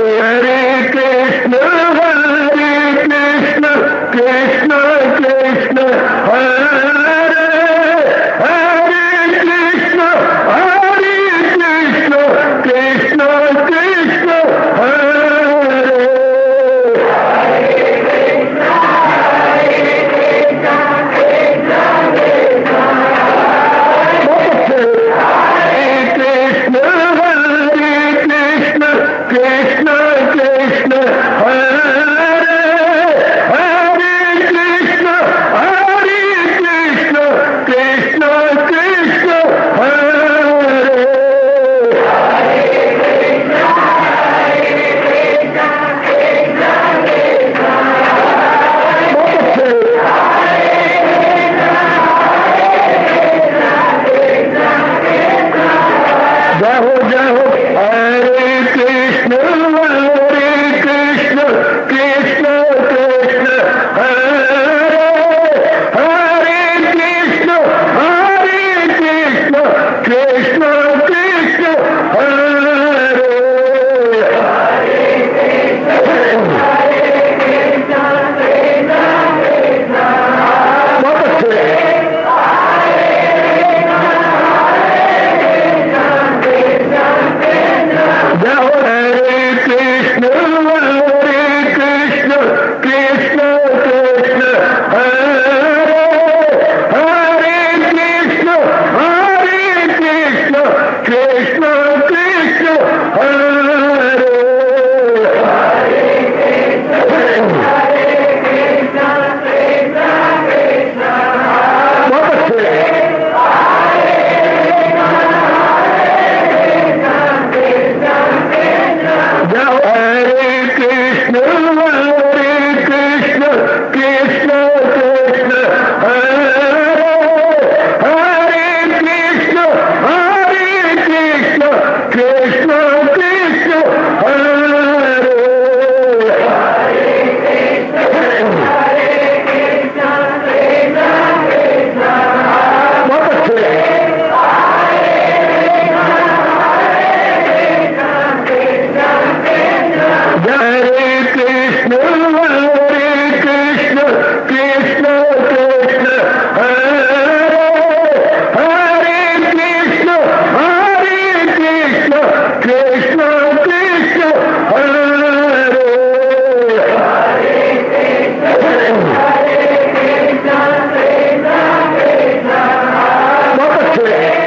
हरे कृष्ण कृष्ण कृष्ण हरे हरे कृष्ण कृष्ण कृष्ण हरे कृष्ण कृष्ण हरे हरे कृष्ण कृष्ण कृष्ण हरे जय हो हरे कृष्ण कृष्ण कृष्ण हरे हरे कृष्ण कृष्ण कृष्ण हरे बहुत अच्छे जय हो हरे कृष्ण कृष्ण कृष्ण हरे हरे कृष्ण कृष्ण कृष्ण हरे बहुत अच्छे जय हो हरे कृष्ण कृष्ण कृष्ण हरे हरे कृष्ण कृष्ण कृष्ण हरे बहुत अच्छे हरे कृष्ण कृष्ण हरे हरे कृष्ण कृष्ण कृष्ण हरे बहुत अच्छे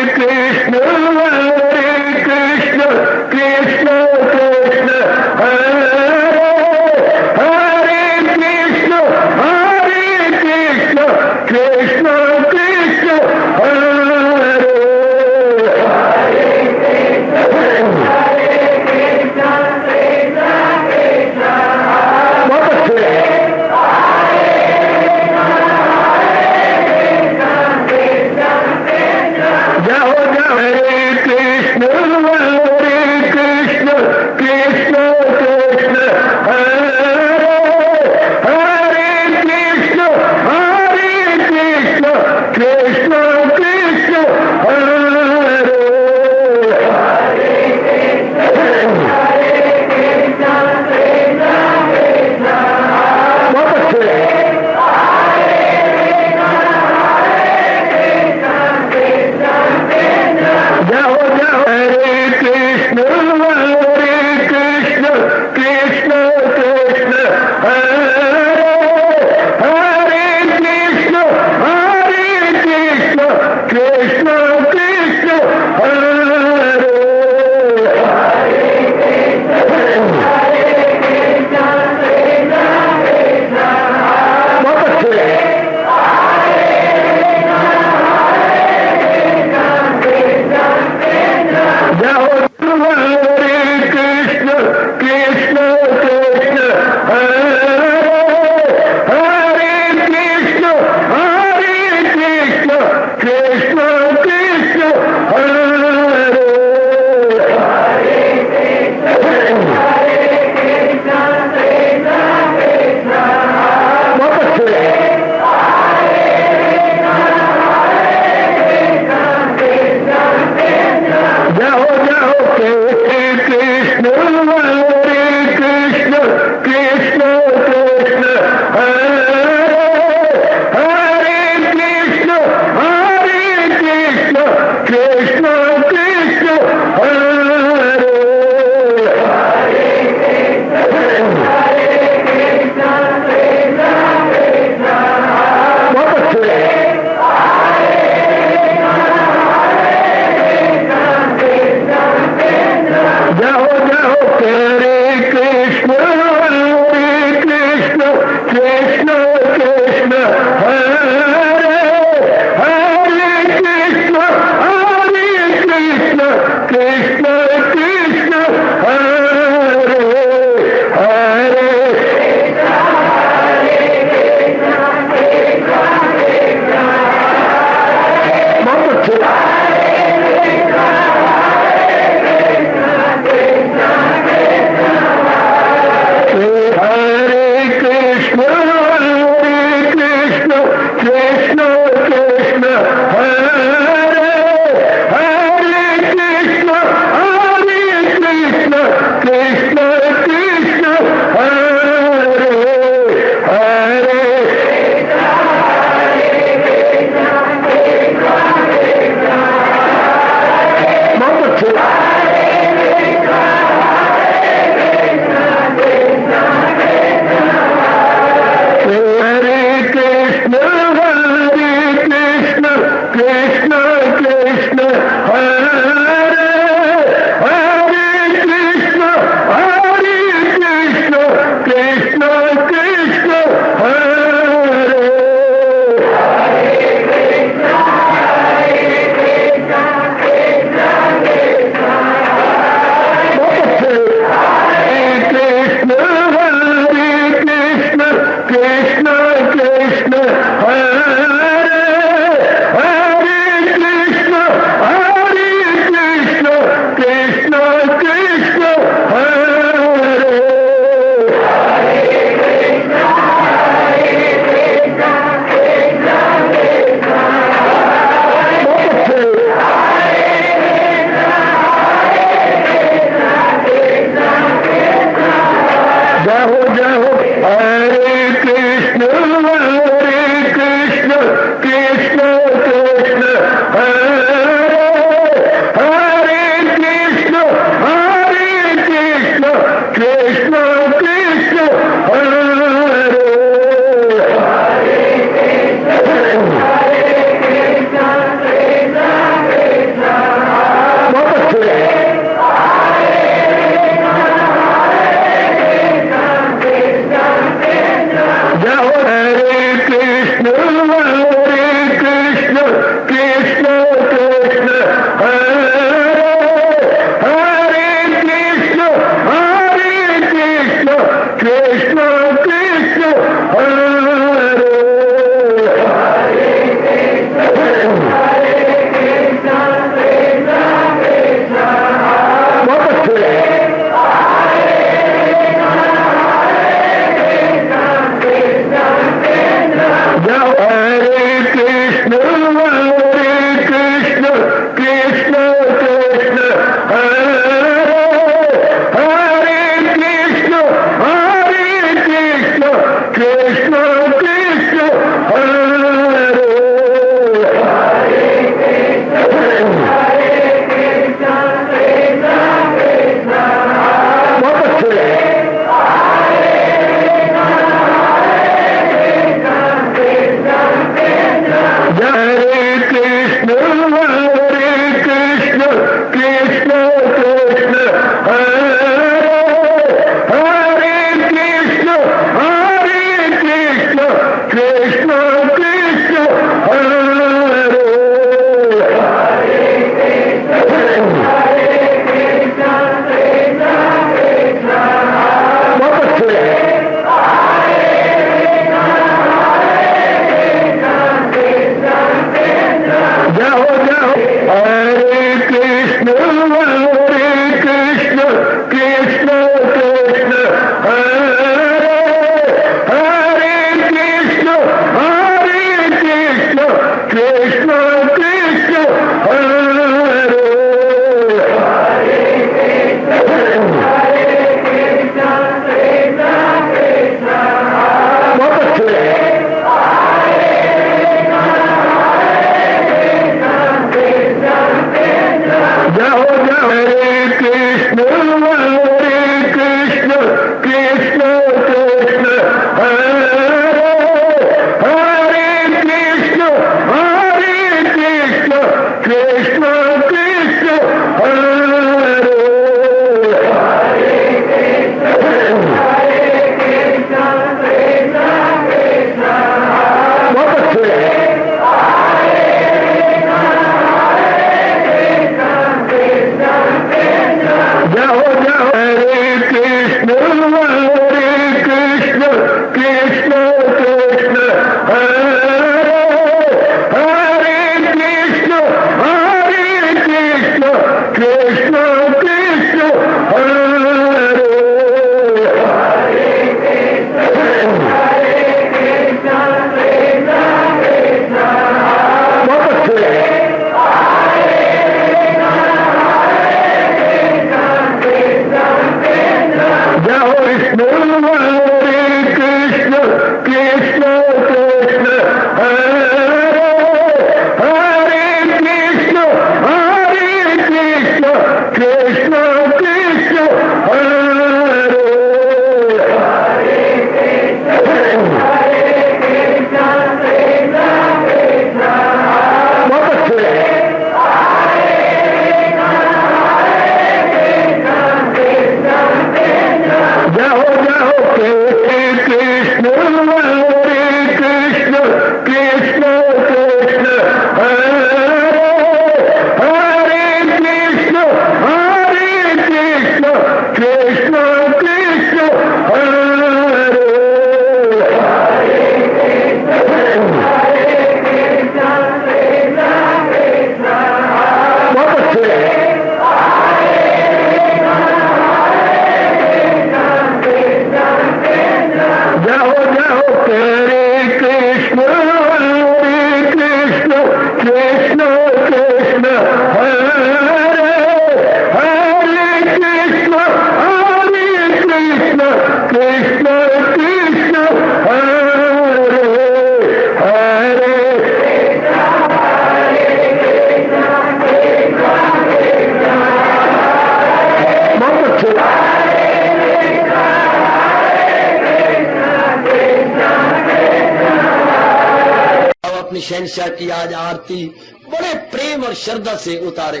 शहंशाह की आज आरती बड़े प्रेम और श्रद्धा से उतारे।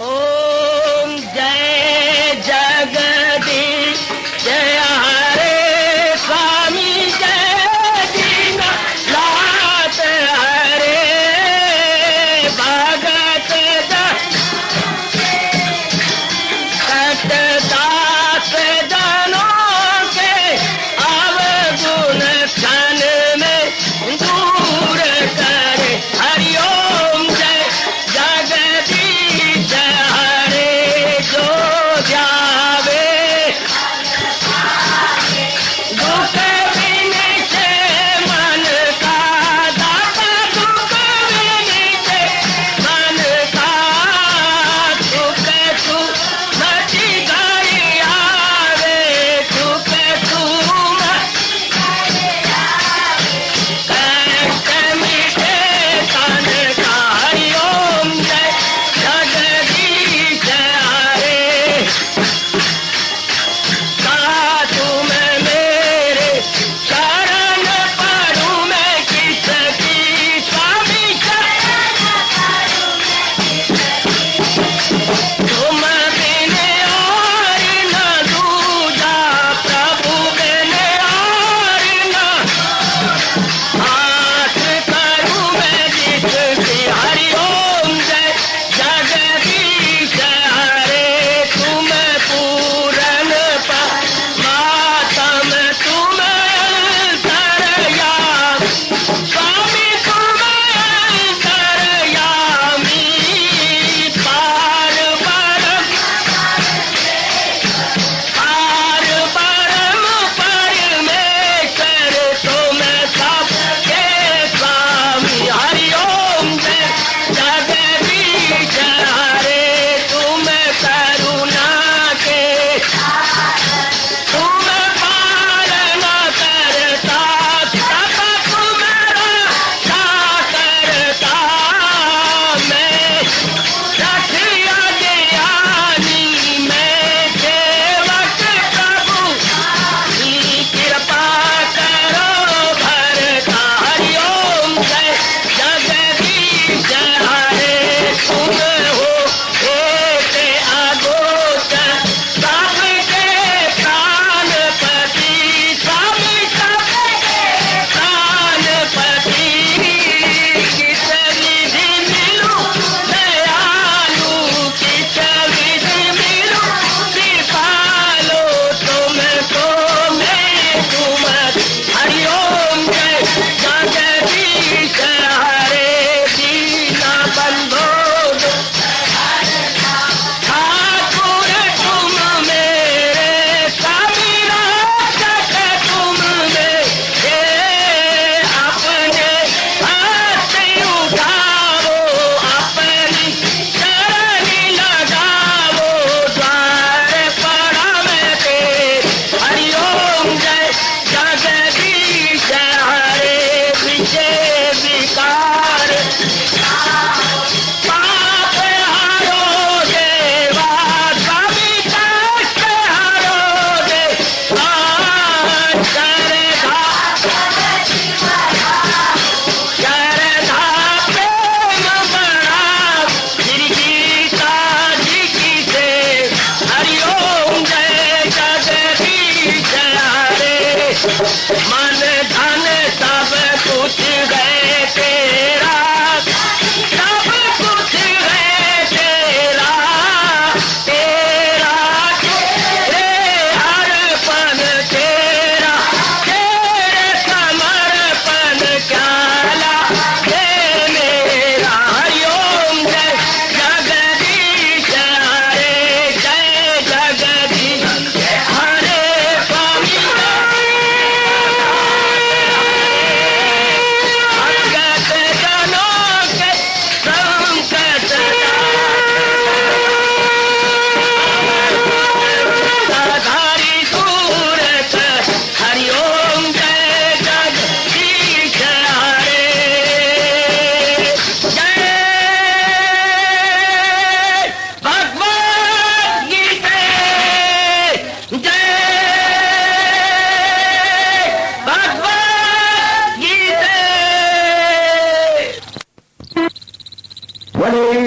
ओम जय जगदीश जय हरे स्वामी जय दीनानाथ हरे भगत दास जनों के अवगुण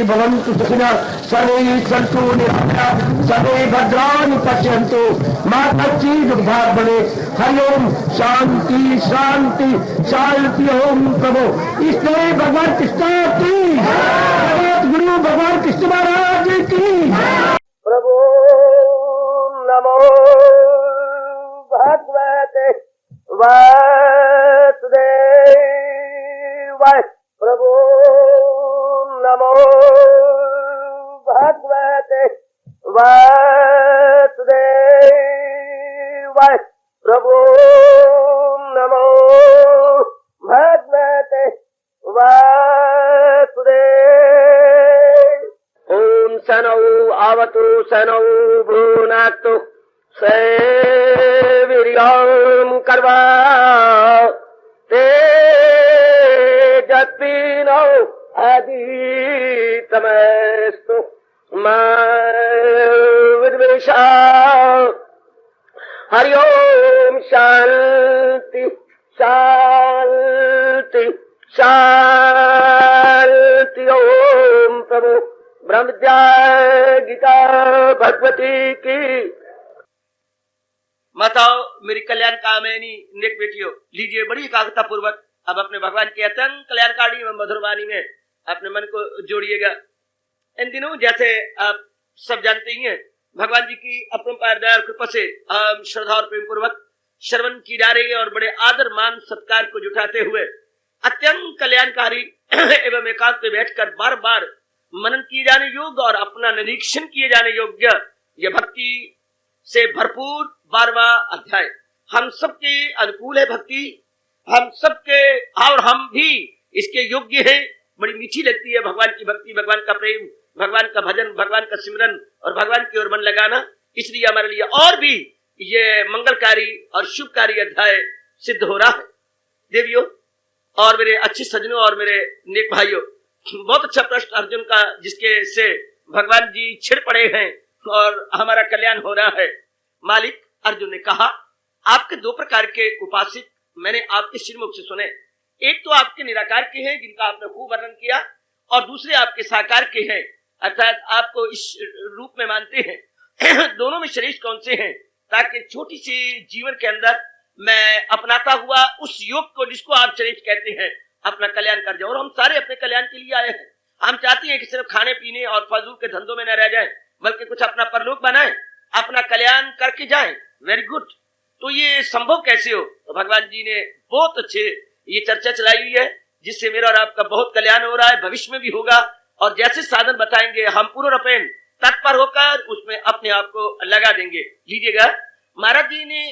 भवन्तु सुखिनः सर्वे सन्तु निरामयाः सर्वे भद्राणि पश्यन्तु मा कश्चित् दुःखात् भवेत्। हरि ओम शांति शांति शांति। ओम प्रभु इसलिए भगवान कृष्ण की गुरु भगवान कृष्ण महाराज की प्रभु नमो भगवते वासुदेवाय। प्रभु नमो भगवते वासुदेवाय। प्रभु नमो भगवते वासुदेवाय। ओम सनौ आवतु सनौ भ्रूनाक्तु सेवीर्यं कर्वा तेजस्विनो आदितमस्तु मा विद्वेषा। हरि ओम शांति शांति शांति। ओम प्रभु ब्रह्म विद्या गीता भगवती की। माताओं, मेरी कल्याण कामिनी नेक बेटियों, लीजिए बड़ी एकाग्रता पूर्वक अब अपने भगवान की अत्यंत कल्याणकारी एवं मधुर वाणी में अपने मन को जोड़िएगा। इन दिनों जैसे आप सब जानते ही हैं, भगवान जी की अपरंपार दया और कृपा से हम श्रद्धा और प्रेम पूर्वक श्रवण की जा रही है और बड़े आदर मान सत्कार को जुटाते हुए अत्यंत कल्याणकारी एवं एकांत में बैठकर बार बार मनन किए जाने योग्य और अपना निरीक्षण किए जाने योग्य यह भक्ति से भरपूर 12वां अध्याय हम सबके अनुकूल है। भक्ति हम सबके और हम भी इसके योग्य हैं। बड़ी मीठी लगती है भगवान की भक्ति, भगवान का प्रेम, भगवान का भजन, भगवान का सिमरन और भगवान की ओर मन लगाना। इसलिए हमारे लिए और भी ये मंगलकारी और शुभकारी अध्याय सिद्ध हो रहा है। देवियों और मेरे अच्छे सज्जनों और मेरे नेक भाइयों, बहुत अच्छा प्रश्न अर्जुन का, जिसके से भगवान जी छिड़ पड़े हैं और हमारा कल्याण हो रहा है। मालिक, अर्जुन ने कहा, आपके दो प्रकार के उपासक मैंने आपके श्रीमुख से सुने। एक तो आपके निराकार के हैं जिनका आपने खूब वर्णन किया, और दूसरे आपके साकार के हैं, अर्थात आपको इस रूप में मानते हैं। दोनों में श्रेष्ठ कौन से हैं, ताकि छोटी सी जीवन के अंदर मैं अपनाता हुआ उस योग को जिसको आप श्रेष्ठ कहते हैं अपना कल्याण कर जाऊं। और हम सारे अपने कल्याण के लिए आए हैं। हम चाहते हैं कि सिर्फ खाने पीने और फाजूल के धंधों में न रह जाएं, बल्कि कुछ अपना परलोक बनाएं, अपना कल्याण करके जाएं। Very good. तो ये संभव कैसे हो? तो भगवान जी ने बहुत अच्छे ये चर्चा चलाई हुई है, जिससे मेरा और आपका बहुत कल्याण हो रहा है, भविष्य में भी होगा। और जैसे साधन बताएंगे हम पूर्ण रूपेण तत्पर होकर उसमें अपने आप को लगा देंगे। लीजिएगा, महाराज जी ने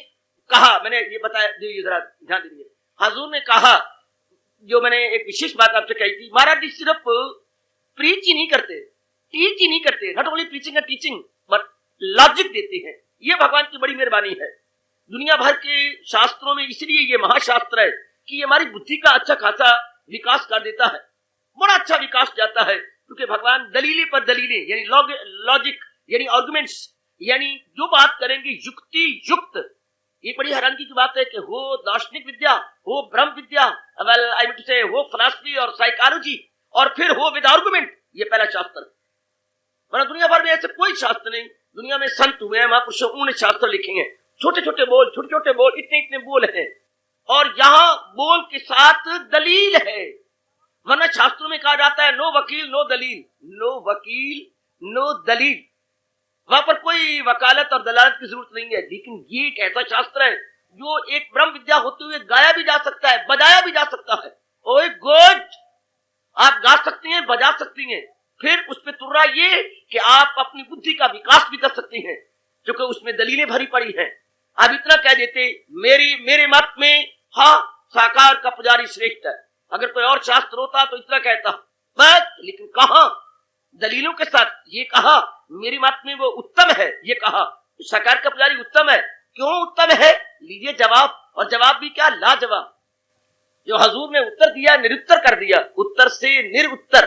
कहा, मैंने ये बताया, जरा ध्यान दीजिए। हजूर ने कहा, जो मैंने एक विशेष बात आपसे कही थी, महाराज जी सिर्फ प्रीच ही नहीं करते, टीच ही नहीं करते, not only preaching and teaching but logic देते हैं। ये भगवान की बड़ी मेहरबानी है। दुनिया भर के शास्त्रों में इसलिए ये महाशास्त्र है कि ये हमारी बुद्धि का अच्छा खासा विकास कर देता है, बड़ा अच्छा विकास जाता है। क्योंकि भगवान दलीलें पर दलीलें यानी लॉजिक यानी आर्गुमेंट्स, यानी जो बात करेंगे युक्ति युक्त। ये बड़ी हैरानी की बात है कि हो दार्शनिक विद्या, हो ब्रह्म विद्या, वेल आई मीन टू से हो फिलॉसफी और साइकोलॉजी, और फिर हो विद आर्गुमेंट, ये पहला शास्त्र। वरना दुनिया भर में ऐसे कोई शास्त्र नहीं। दुनिया में संत हुए हैं, महापुरुषों, उन्होंने शास्त्र लिखे हैं, छोटे छोटे बोल, छोटे छोटे बोल, इतने इतने बोल हैं, और यहाँ बोल के साथ दलील है। वरना शास्त्रों में कहा जाता है नो वकील नो दलील, नो वकील नो दलील। वहां पर कोई वकालत और दलालत की जरूरत नहीं है। लेकिन ये एक ऐसा शास्त्र है जो एक ब्रह्म विद्या होते हुए गाया भी जा सकता है, बजाया भी जा सकता है। ओए गुड, आप गा सकती हैं, बजा सकती हैं। फिर उस पर तुर्रा ये कि आप अपनी बुद्धि का विकास भी कर सकती हैं, क्योंकि उसमें दलीलें भरी पड़ी हैं। अब इतना कह देते, मेरे मत में हाँ साकार का पुजारी श्रेष्ठ है। अगर कोई और शास्त्र होता तो इतना कहता, बस लेकिन कहा दलीलों के साथ ये कहा मेरी मत में वो उत्तम है, ये कहा साकार का पुजारी उत्तम है। क्यों उत्तम है? लीजिए जवाब, और जवाब भी क्या, लाजवाब। जो हजूर ने उत्तर दिया, निरुत्तर कर दिया, उत्तर से निरुत्तर।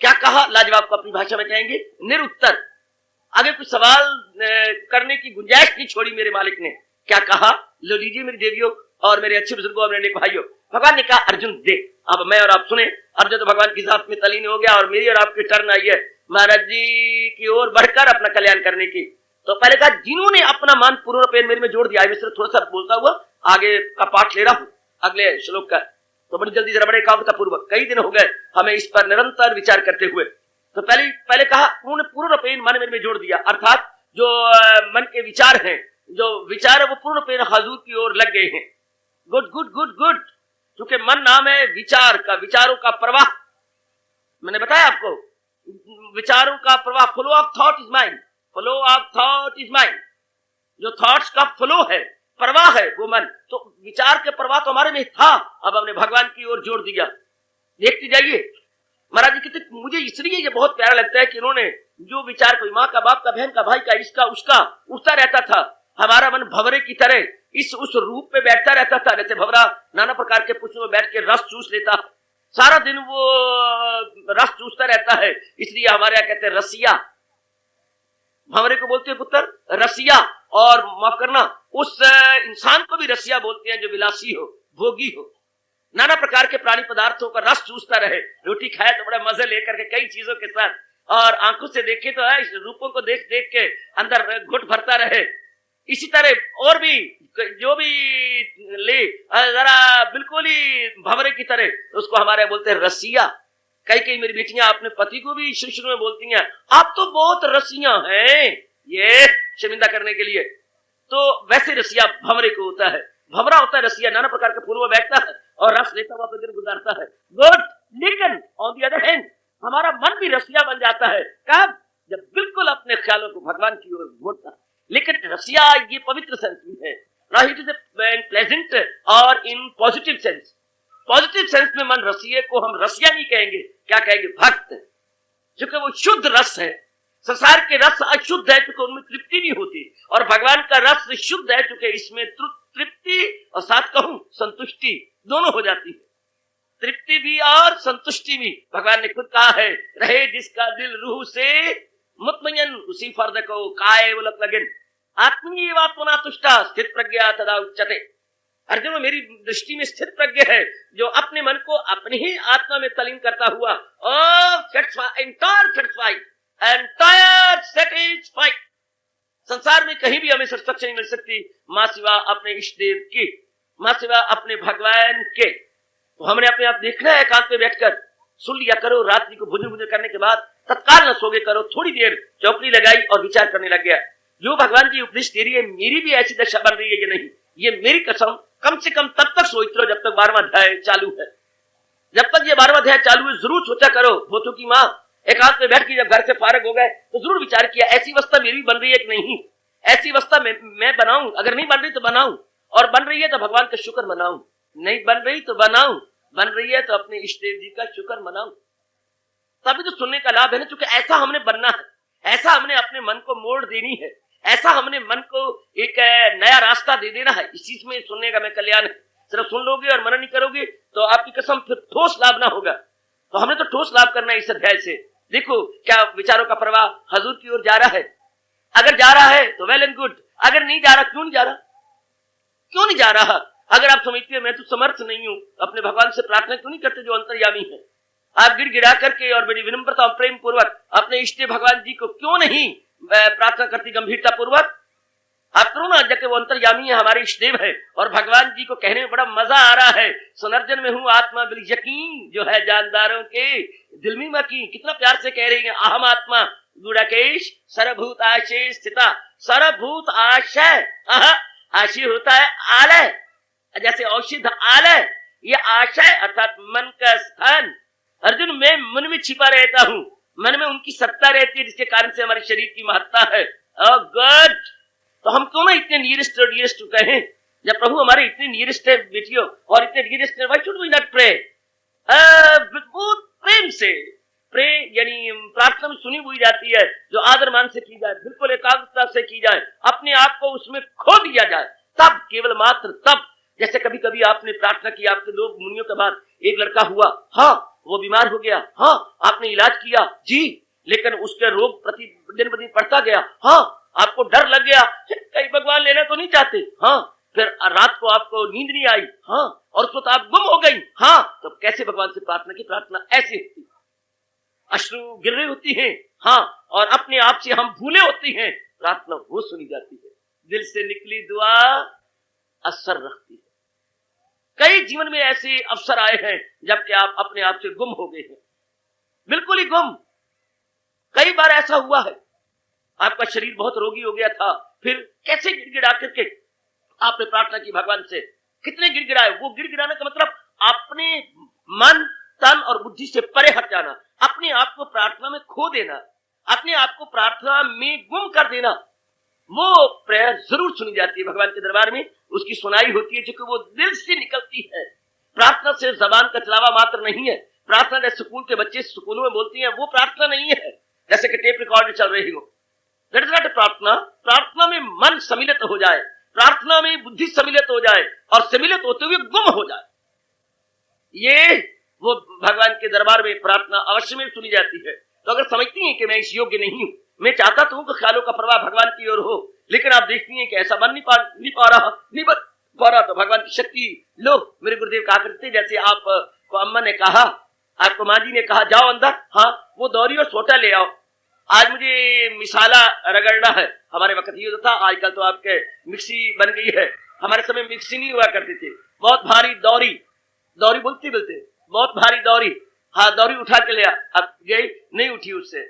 क्या कहा? लाजवाब को अपनी भाषा में कहेंगे निरुत्तर। आगे कुछ सवाल करने की गुंजाइश नहीं छोड़ी मेरे मालिक ने। क्या कहा? लो लीजिए मेरी देवियों और मेरे अच्छे बुजुर्गों और मेरे नेक भाइयों, भगवान ने कहा अर्जुन देख, अब मैं और आप सुने। अर्जुन तो भगवान की जात में तलीन हो गया और मेरी और आपकी टर्न आई है महाराज जी की ओर बढ़कर अपना कल्याण करने की। तो पहले कहा जिन्होंने अपना मन पूर्ण रूपेण मेरे में जोड़ दिया, मैं सिर्फ थोड़ा सा बोलता हुआ आगे का पाठ ले रहा हूं अगले श्लोक का, तो बड़ी जल्दी जरा बड़े एकाग्रता पूर्वक, कई दिन हो गए हमें इस पर निरंतर विचार करते हुए। तो पहले कहा उन्होंने पूर्ण रूपेण मन मेरे में जोड़ दिया, अर्थात जो मन के विचार हैं, जो विचार है वो पूर्ण रूपेण हजूर की ओर लग गए हैं। गुड गुड गुड गुड, क्योंकि मन नाम है विचार का, विचारों का प्रवाह। मैंने बताया आपको विचारों का प्रवाह, flow of thought is mind, flow of thought is mind. जो थॉट्स का फ्लो है, प्रवाह है, वो मन। तो विचार के प्रवाह तो हमारे में था, अब हमने भगवान की ओर जोड़ दिया। देखते जाइए महाराज जी कितने, मुझे इसलिए ये बहुत प्यारा लगता है कि इन्होंने जो विचार, कोई माँ का, बाप का, बहन का, भाई का, इसका उसका उठता रहता था। हमारा मन भंवरे की तरह इस उस रूप पे बैठता रहता था, जैसे भंवरा नाना प्रकार के पुष्पों में बैठ के रस चूस लेता, सारा दिन वो रस चूसता रहता है। इसलिए हमारे यहाँ कहते हैं रसिया, भंवरे को बोलते हैं पुत्र रसिया, और माफ करना उस इंसान को भी रसिया बोलते हैं जो विलासी हो, भोगी हो, नाना प्रकार के प्राणी पदार्थों का रस चूसता रहे। रोटी खाए तो बड़ा मजे लेकर के कई चीजों के साथ, और आंखों से देखे तो है, रूपों को देख देख के अंदर घुट भरता रहे। इसी तरह और भी जो भी ले जरा बिल्कुल ही भंवरे की तरह, उसको हमारे बोलते हैं रसिया। कई मेरी बेटियां अपने पति को भी शुरू में बोलती हैं आप तो बहुत रसिया हैं, ये शर्मिंदा करने के लिए। तो वैसे रसिया भंवरे को होता है, भंवरा होता है रसिया, नाना प्रकार के फूलों में बैठता है और रस लेता हुआ दिन गुजारता है। गुड, लेकिन ऑन द अदर हैंड हमारा मन भी रसिया बन जाता है। कब? जब बिल्कुल अपने ख्यालों को भगवान की ओर मोड़ता है। लेकिन रसिया ये पवित्र सेंस में है, ना इट इज प्लेजेंट और in positive sense. Positive sense में मन रसिए को हम रसिया नहीं कहेंगे, क्या कहेंगे? भक्त, क्योंकि वो शुद्ध रस है। संसार के रस अशुद्ध है क्योंकि उनमें तृप्ति नहीं होती, और भगवान का रस शुद्ध है क्योंकि इसमें तृप्ति और साथ कहूं संतुष्टि दोनों हो जाती है। तृप्ति भी और संतुष्टि भी। भगवान ने खुद कहा है रहे जिसका दिल रूह से मुतमयन उसी फर्द को काय उलक लगन आत्मीय वात्मना तुष्टा स्थित प्रज्ञा तदा उच्चते। अर्जुन मेरी दृष्टि में स्थित प्रज्ञ है जो अपने मन को अपनी ही आत्मा में तलीन करता हुआ एंटायर सेटिस्फाइड। संसार में कहीं भी हमें सेटिस्फैक्शन नहीं मिल सकती मां सिवा अपने इष्ट देव की, मां सिवा अपने भगवान के। तो हमने अपने आप देखना है, एकांत में बैठकर सुन लिया करो। रात्रि को भोजन करने के बाद तत्काल न सोगे करो, थोड़ी देर चौकड़ी लगाई और विचार करने लग गया जो भगवान की उपदेश दे रही है मेरी भी ऐसी दशा बन रही है या नहीं, ये मेरी कसम। कम से कम तब तक सोच लो जब तक 12वां अध्याय चालू है। जब तक ये 12वां अध्याय चालू है जरूर सोचा करो। भूतों की माँ एकांत में बैठ के जब घर से फारग हो गए तो जरूर विचार किया ऐसी अवस्था मेरी बन रही है कि नहीं, ऐसी अवस्था मैं बनाऊं, अगर नहीं बन रही तो बनाऊं, और बन रही है तो भगवान का शुक्र मनाऊं, नहीं बन रही तो बनाऊं, बन रही है तो अपने इष्ट देव जी का शुक्र मनाऊं। तभी तो सुनने का लाभ है ना, क्योंकि ऐसा हमने बनना है, ऐसा हमने अपने मन को मोड़ देनी है, ऐसा हमने मन को एक नया रास्ता दे देना है। इसी में सुनने का मैं कल्याण है। सिर्फ सुन लोगे और मनन नहीं करोगे तो आपकी कसम फिर ठोस लाभ ना होगा। तो हमने तो ठोस लाभ करना है इस अध्याय से। देखो क्या विचारों का प्रवाह हजूर की ओर जा रहा है। अगर जा रहा है तो वेल एंड गुड, अगर नहीं जा रहा क्यों नहीं जा रहा, क्यों नहीं जा रहा? अगर आप समझते हैं मैं तो समर्थ नहीं हूं, अपने भगवान से प्रार्थना क्यों नहीं करते जो अंतर्यामी है? आप गिड़गिड़ा करके और बड़ी विनम्रता और प्रेम पूर्वक अपने इष्ट भगवान जी को क्यों नहीं प्रार्थना करती गंभीरता पूर्वक? आप करो ना, जबकि वो अंतर्यामी है, हमारे इष्ट देव है, और भगवान जी को कहने में बड़ा मजा आ रहा है। सुनर्जन में हूं आत्मा बिल यकीन जो है जानदारों के दिल में मकी। कितना प्यार से कह रही है अहम आत्मा गुड़ाकेश सर्वभूत आशय स्थिता। सर्वभूत आशय, आशय होता है आलय, जैसे औषध आलय, ये आशय अर्थात मन का स्थान। अर्जुन मैं मन में छिपा रहता हूं, मन में उनकी सत्ता रहती है जिसके कारण से हमारे शरीर की महत्ता है। गुड, तो हम क्यों ना इतने नियरेस्ट और डियरेस्ट कहें? जब प्रभु हमारे इतने नियरेस्ट है बेटियों और इतने डियरेस्ट है, why should we not pray? बहुत प्रेम से प्रे, यानी प्रार्थना में सुनी हुई जाती है जो आदर मान से की जाए, बिल्कुल एकाग्रता से की जाए, अपने आप को उसमें खो दिया जाए, तब केवल मात्र तब। जैसे कभी कभी आपने प्रार्थना की, आपके 2 मुनियों के बाद एक लड़का हुआ, हाँ वो बीमार हो गया, हाँ आपने इलाज किया जी, लेकिन उसके रोग दिन ब दिन बढ़ता गया, हाँ आपको डर लग गया, कहीं भगवान लेना तो नहीं चाहते, हाँ फिर रात को आपको नींद नहीं आई, हाँ, और उस वक्त आप गुम हो गई, हाँ, तो कैसे भगवान से प्रार्थना की? प्रार्थना ऐसी होती है, अश्रु गिर रही होती हैं, हाँ, और अपने आप से हम भूले होती हैं, प्रार्थना वो सुनी जाती है। दिल से निकली दुआ असर रखती है। कई जीवन में ऐसे अवसर आए हैं जबकि आप अपने आप से गुम हो गए हैं, बिल्कुल ही गुम। कई बार ऐसा हुआ है, आपका शरीर बहुत रोगी हो गया था, फिर कैसे गिड़गिड़ा करके आपने प्रार्थना की भगवान से, कितने गिड़गिड़ाए। वो गिड़गिड़ाने का मतलब अपने मन, तन और बुद्धि से परे हट जाना, अपने आप को प्रार्थना में खो देना, अपने आप को प्रार्थना में गुम कर देना। वो प्रेयर जरूर सुनी जाती है भगवान के दरबार में, उसकी सुनाई होती है क्योंकि वो दिल से निकलती है। प्रार्थना से जबान का चलावा मात्र नहीं है। प्रार्थना जैसे स्कूल के बच्चे स्कूलों में बोलती हैं, वो प्रार्थना नहीं है, जैसे कि टेप रिकॉर्ड चल रही हो। दैट इज नॉट प्रार्थना। प्रार्थना में मन सम्मिलित हो जाए, प्रार्थना में बुद्धि सम्मिलित हो जाए और सम्मिलित होते हुए गुम हो जाए, ये वो भगवान के दरबार में प्रार्थना अवश्य में सुनी जाती है। तो अगर समझती हैं कि मैं इस योग्य नहीं हूं, मैं चाहता तो हूं कि ख्यालों का प्रवाह भगवान की ओर हो, लेकिन आप देखती हैं कि ऐसा बन नहीं पा रहा, तो भगवान की शक्ति लो। मेरे गुरुदेव कहा करते, जैसे आपको अम्मा ने कहा, आपको माँ जी ने कहा जाओ अंदर, हाँ, वो दौरी और सोटा ले आओ, आज मुझे मिसाला रगड़ना है। हमारे वक्त ये होता था, आजकल तो आपके मिक्सी बन गई है, हमारे समय मिक्सी नहीं हुआ करती थी। बहुत भारी दौरी बोलते बहुत भारी दौरी, हाँ, दौरी उठा के ले आ। अब गई नहीं उठी उससे,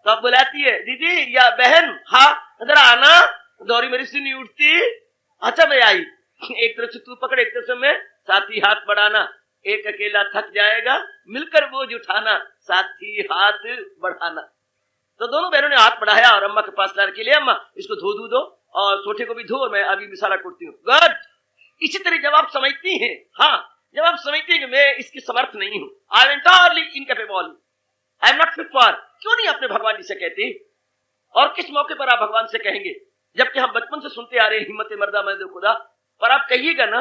तो अब बुलाती है, दीदी या बहन, हाँ इधर आना, दौरी मेरी से नहीं उठती। अच्छा मैं आई, एक तरफ से तू पकड़, एक तरफ से मैं, साथी हाथ बढ़ाना, एक अकेला थक जाएगा, मिलकर बोझ उठाना, साथी हाथ बढ़ाना। तो दोनों बहनों ने हाथ बढ़ाया और अम्मा के पास ला के लिए, अम्मा इसको धो दो और सोटे को भी धो, और मैं अभी मिसाला कुटती हूँ। गुड। इसी तरह जब आप समझती हैं, हाँ, जब आप समझते हैं कि मैं इसकी समर्थ नहीं हूं, I am entirely incapable, I am not fit for, क्यों नहीं अपने भगवान जी से कहते? और किस मौके पर आप भगवान से कहेंगे? जबकि हम बचपन से सुनते आ रहे हैं, हिम्मत मर्दा मैं दे खुदा, पर आप कहिएगा ना,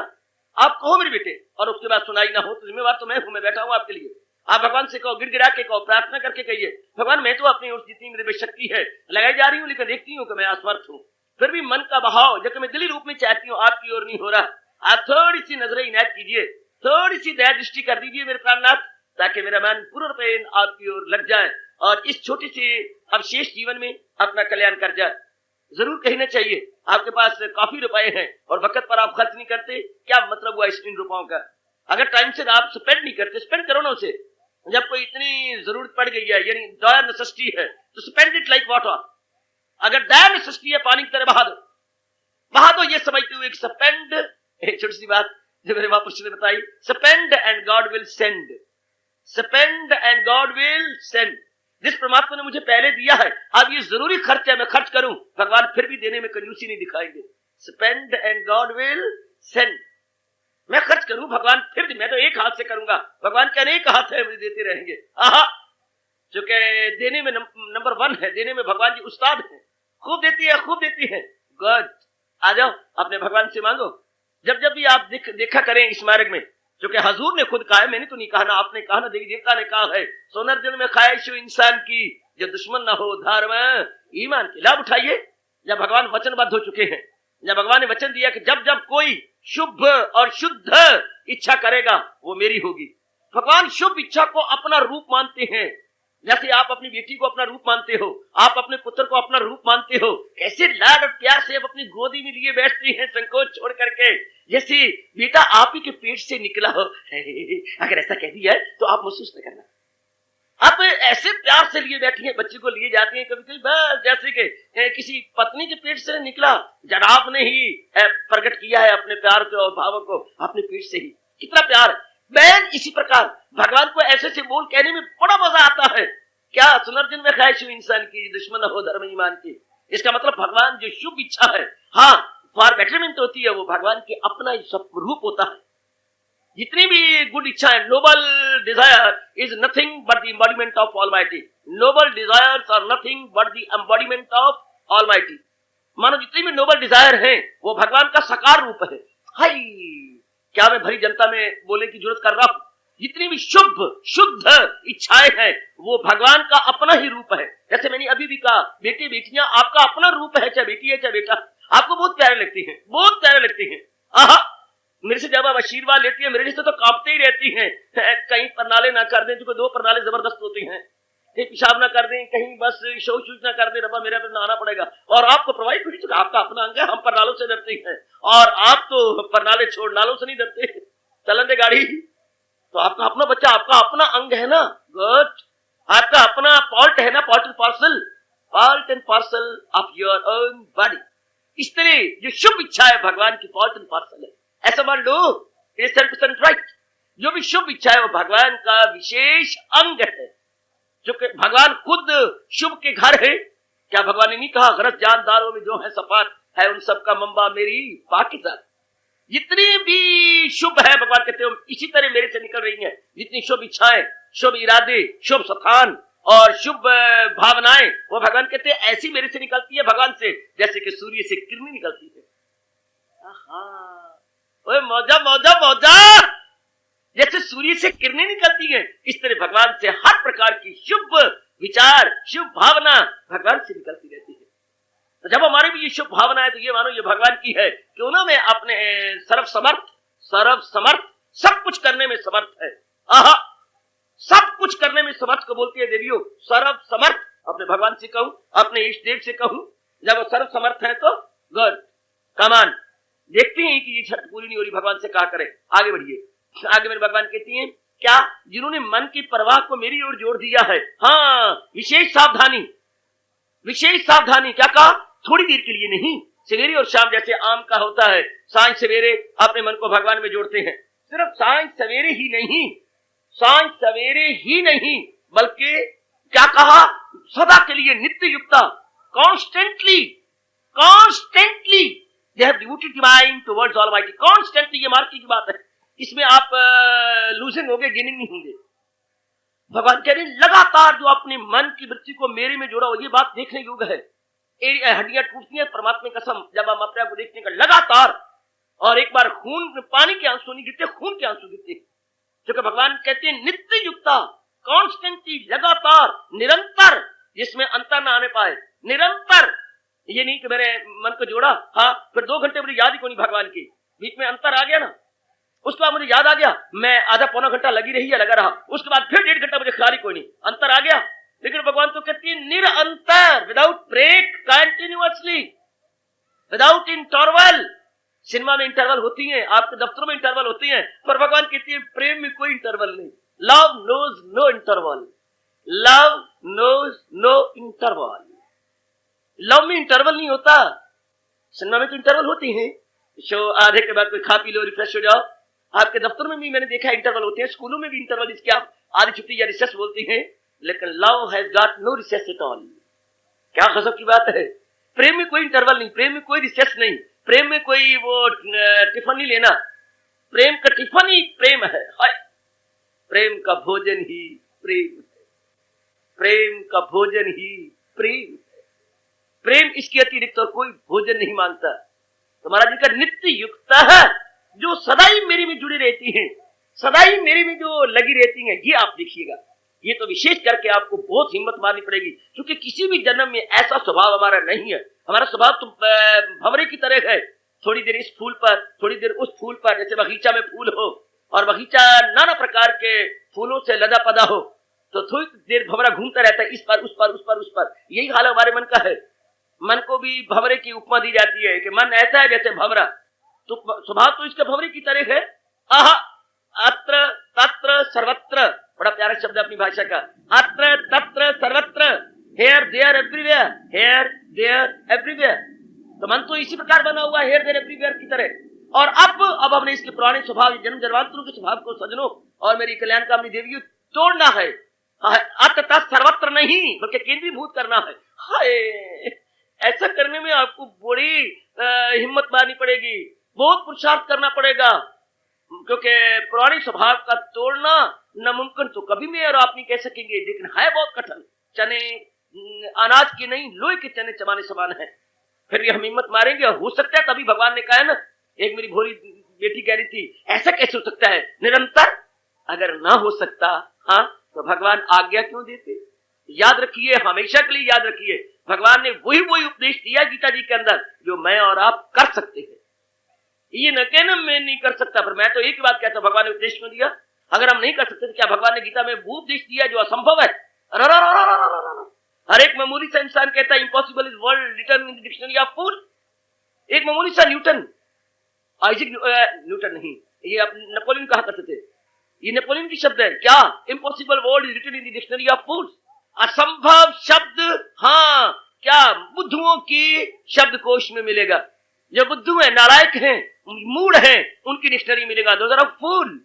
आप कहो मेरे बेटे, और उसके बाद सुनाई ना हो तो जिम्मेवार तो मैं हूं, मैं बैठा हूं आपके लिए। आप भगवान से कहो, गिड़गिड़ा के कहो, प्रार्थना करके कहिए, भगवान मैं तो अपनी ओर जितनी मेरे में शक्ति है लगाई जा रही हूँ, लेकिन देखती हूँ कि मैं असमर्थ हूँ। फिर भी मन का बहाव, जबकि मैं दिली रूप में चाहती हूँ, आपकी ओर नहीं हो रहा। आप थोड़ी सी नजरें इनायत कीजिए, थोड़ी सी दया दृष्टि कर दीजिए मेरे प्राणनाथ, ताकि मेरा मन पूर्ण रूपेण आपकी ओर लग जाए और इस छोटे से अवशेष जीवन में अपना कल्याण कर जाए। जरूर कहना चाहिए, आपके पास काफी रुपए हैं और वक्त पर आप खर्च नहीं करते, क्या मतलब हुआ इन रुपयों का? अगर टाइम से आप स्पेंड नहीं करते, स्पेंड करो ना उसे। जब कोई इतनी जरूरत पड़ गई है, यानी डायर नेसेसिटी है, तो स्पेंड इट लाइक वाटर। अगर डायर नेसेसिटी है, पानी की तरह बहा दो, ये समझते हुए कि स्पेंड, छोटी सी बात जो मेरे महापुरुष ने बताई, spend and God will send, spend and God will send. जिस परमात्मा ने मुझे पहले दिया है, अब ये जरूरी खर्च है, मैं खर्च करूं, भगवान फिर भी देने में कंजूसी नहीं दिखाएंगे। Spend and God will send, मैं खर्च करूं, भगवान फिर, मैं तो एक हाथ से करूंगा, भगवान के अनेक हाथ है, मुझे देते रहेंगे। आहा, जो कि देने में नंबर 1 है, देने में भगवान जी उस्ताद है, खूब देती है। गुड, आ जाओ अपने भगवान से मांगो। जब जब भी आप देखा करें इस मार्ग में, जो कि हजूर ने खुद कहा है, मैंने तो नहीं कहा ना, आपने कहा ना, देवी देवता ने कहा है, सोनर दिल में ख्वाहिश इंसान की, जो दुश्मन ना हो धर्म ईमान की। लाभ उठाइए, जब भगवान वचनबद्ध हो चुके हैं, जब भगवान ने वचन दिया कि जब जब कोई शुभ और शुद्ध इच्छा करेगा वो मेरी होगी। भगवान शुभ इच्छा को अपना रूप मानते हैं, जैसे आप अपनी बेटी को अपना रूप मानते हो, आप अपने पुत्र को अपना रूप मानते हो, कैसे लाड और प्यार से आप अपनी गोदी में लिए बैठती हैं, संकोच छोड़ करके, जैसे बेटा आप ही के पेट से निकला हो। अगर ऐसा कह दिया है तो आप महसूस न करना, आप ऐसे प्यार से लिए बैठी हैं, बच्चे को लिए जाते हैं कभी कभी, बस जैसे कि किसी पत्नी के पेट से निकला, जनाब ने ही प्रकट किया है अपने प्यार को और भावों को अपने पेट से ही। कितना प्यार है बहन। इसी प्रकार भगवान को ऐसे से बोल कहने में बड़ा मजा आता है। क्या सुनर्जन में ख्वाहिश इंसान की, दुश्मन हो धर्म ईमान की। इसका मतलब भगवान जो शुभ इच्छा है, हाँ, फॉर बेटरमेंट होती है, वो भगवान के अपना ही स्वरूप होता है। जितनी भी गुड इच्छा है, noble desire is nothing but the embodiment of Almighty. Noble desires are nothing but the embodiment of Almighty. मानो जितनी भी नोबल डिजायर हैं वो भगवान का साकार रूप है। हाय, क्या मैं भरी जनता में बोलने की जरूरत कर रहा हूं? जितनी भी शुभ शुद्ध इच्छाएं हैं वो भगवान का अपना ही रूप है। जैसे मैंने अभी भी कहा, बेटे बेटियां आपका अपना रूप है, चाहे बेटी है चाहे बेटा, आपको बहुत प्यारे लगती हैं, बहुत प्यारे लगती हैं। से जब आप आशीर्वाद लेती है, मेरे से तो कांपते ही रहती हैं, कहीं परनाले ना कर दें, क्योंकि 2 परनाले जबरदस्त होती हैं, कहीं पेशाब ना कर दें, कहीं बस शौच ना कर दें, रब्बा मेरा पे नहाना पड़ेगा। और आपको प्रोवाइड करिए, चूंकि आपका अपना अंग है, हम परनालों से डरते हैं, और आप तो परनाले छोड़ नालों से नहीं डरते। चलन दे गाड़ी, तो आपका अपना बच्चा, आपका अपना अंग है ना, गुड, आपका अपना पार्ट है ना, part and parcel of your own body. इस तरह जो शुभ इच्छा है भगवान की पार्ट एंड पार्सल है, ऐसा मान लो, इट इज 100% राइट। जो भी शुभ इच्छा है वो भगवान का विशेष अंग है, जो कि भगवान खुद शुभ के घर है। क्या भगवान ने नहीं कहा, गरज जानदारों में जो है सफात है, उन सबका मंबा मेरी पाकिज़ात। जितनी भी शुभ है, भगवान कहते हो इसी तरह मेरे से निकल रही हैं। जितनी शुभ इच्छाएं, शुभ इरादे, शुभ स्थान और शुभ भावनाएं, वो भगवान कहते हैं ऐसी मेरे से निकलती है भगवान से, जैसे कि सूर्य से किरणें निकलती है। ओए मौजा मौजा मौजा, जैसे सूर्य से किरणें निकलती हैं, इस तरह भगवान से हर प्रकार की शुभ विचार, शुभ भावना भगवान से निकलती रहती है। तो जब हमारी भी ये शुभ भावना है, तो ये मानो ये भगवान की है, क्यों ना मैं अपने सर्व समर्थ सब कुछ करने में समर्थ है। आहा, सब कुछ करने में समर्थ को बोलती है देवियों, सर्व समर्थ। अपने भगवान से कहूं, अपने इष्ट देव से कहूं, जब वो सर्व समर्थ है तो गुड कमान। देखते हैं कि ये छठ पूरी नहीं हो रही, भगवान से कहा करें। आगे बढ़िए, आगे मेरे भगवान कहती हैं, क्या जिन्होंने मन की परवाह को मेरी ओर जोड़ दिया है, हाँ विशेष सावधानी। क्या कहा, थोड़ी देर के लिए नहीं, सवेरे और शाम, जैसे आम का होता है, सांझ सवेरे अपने मन को भगवान में जोड़ते हैं। सिर्फ सांझ सवेरे ही नहीं, बल्कि क्या कहा, सदा के लिए नित्य युक्ता, constantly they have devoted divine towards almighty. Constantly, ये मार्क की बात है, इसमें आप लूजिंग होंगे, गेनिंग नहीं होंगे। भगवान कह रहे हैं लगातार जो अपने मन की वृत्ति को मेरे में जोड़ा हो, ये बात देखने योग्य है। हड्डियां टूटती हैं, परमात्मा की कसम, जब हम अपने आप को देखने का लगातार, और एक बार खून, पानी के आंसू नहीं गिरते, खून के आंसू गिरते, क्योंकि भगवान कहते हैं नित्य युक्ता, कॉन्स्टेंटली, लगातार, निरंतर, जिसमें अंतर ना आने पाए, निरंतर। ये नहीं कि मैंने मन को जोड़ा, हाँ फिर 2 घंटे मुझे याद ही को नहीं भगवान की, बीच में अंतर आ गया ना, उसके बाद मुझे याद आ गया, मैं आधा पौना घंटा लगी रही या लगा रहा, उसके बाद फिर 1.5 घंटा मुझे ख्याल ही कोई नहीं, अंतर आ गया। लेकिन भगवान तो कहती है निरंतर, without break, continuously, without interval. Cinema में इंटरवल होती हैं, आपके दफ्तरों में इंटरवल होती हैं, पर भगवान कहती है प्रेम में कोई इंटरवल नहीं। Love knows no interval, love knows no interval. Love में इंटरवल नहीं होता, सिनेमा में तो इंटरवल होती हैं, शो आधे के बाद कोई खा पी लो, रिफ्रेश हो जाओ। आपके दफ्तर में भी मैंने देखा इंटरवल होते हैं, स्कूलों में भी इंटरवल, इसकी आप आधी छुट्टी या रिसेस बोलती हैं, लेकिन love has got no recess at all. क्या गजब की बात है, प्रेम में कोई इंटरवल नहीं, प्रेम में कोई रिसेस नहीं, प्रेम में कोई वो टिफिन नहीं लेना, प्रेम का टिफिन ही प्रेम है। हाय, प्रेम का भोजन ही प्रेम है, प्रेम का भोजन ही प्रेम है। प्रेम इसके अतिरिक्त और कोई भोजन नहीं मांगता। तो महाराज जी का नित्य युक्ता है, जो सदाई मेरे में जुड़ी रहती हैं, सदाई मेरे में जो लगी रहती हैं, ये आप देखिएगा। ये तो विशेष करके आपको बहुत हिम्मत मारनी पड़ेगी, क्योंकि किसी भी जन्म में ऐसा स्वभाव हमारा नहीं है। हमारा स्वभाव तो भंवरे की तरह है, थोड़ी देर इस फूल पर, थोड़ी देर उस फूल पर, जैसे बगीचा में फूल हो और बगीचा नाना प्रकार के फूलों से लदा पदा हो, तो थोड़ी देर भंवरा घूमता रहता है, इस पर उस पर उस पर उस पर। यही हाल हमारे मन का है। मन को भी भंवरे की उपमा दी जाती है कि मन ऐसा है जैसे भंवरा, तो स्वभाव तो इसका भंवरे की तरह है। आह, अत्र तत्र सर्वत्र, बड़ा प्यारा शब्द है अपनी भाषा का, अत्र तत्र सर्वत्र, here there everywhere, here there everywhere. तो मन तो इसी प्रकार बना हुआ है, हेयर देयर एवरीवेयर की तरह। और अब हमने इसके पुराने स्वभाव, जन्म जन्मांतरों के स्वभाव को सजनों और मेरी कल्याणकामनी देवियों तोड़ना है। अत्र तत्र सर्वत्र नहीं, बल्कि केंद्रीभूत करना है। हाय, ऐसा करने में आपको बड़ी हिम्मत मारनी पड़ेगी, बहुत पुरुषार्थ करना पड़ेगा, क्योंकि पुराने स्वभाव का तोड़ना नामुमकिन तो कभी में और आप नहीं कह सकेंगे, लेकिन है बहुत कठिन। चने अनाज के नहीं, लोहे के चने चबाने समान है। फिर भी हम हिम्मत मारेंगे, और हो सकता है तभी भगवान ने कहा है ना, एक मेरी भोली बेटी कह रही थी ऐसा कैसे हो सकता है निरंतर, अगर ना हो सकता हाँ तो भगवान आज्ञा क्यों देते। याद रखिए, हमेशा के लिए याद रखिए, भगवान ने वही उपदेश दिया गीता जी के अंदर जो मैं और आप कर सकते हैं। ये न कहना मैं नहीं कर सकता, पर मैं तो एक ही बात कहता हूं, भगवान ने उपदेश क्यों दिया? अगर हम नहीं कर सकते तो क्या भगवान ने गीता में वो उपदेश दिया जो असंभव है? हर एक मामूली सा इंसान कहता है impossible is word written in the dictionary of fool. एक मामूली सा न्यूटन, आइजैक न्यूटन नहीं, ये नेपोलियन कहा करते थे, ये नेपोलियन की शब्द है क्या? Impossible word is written in the dictionary of fools. असंभव शब्द हाँ क्या बुद्धुओं की शब्दकोश में मिलेगा? जो बुद्धू है, नालायक हैं, मूढ़ हैं, उनकी डिक्शनरी मिलेगा, दोज आर फूल।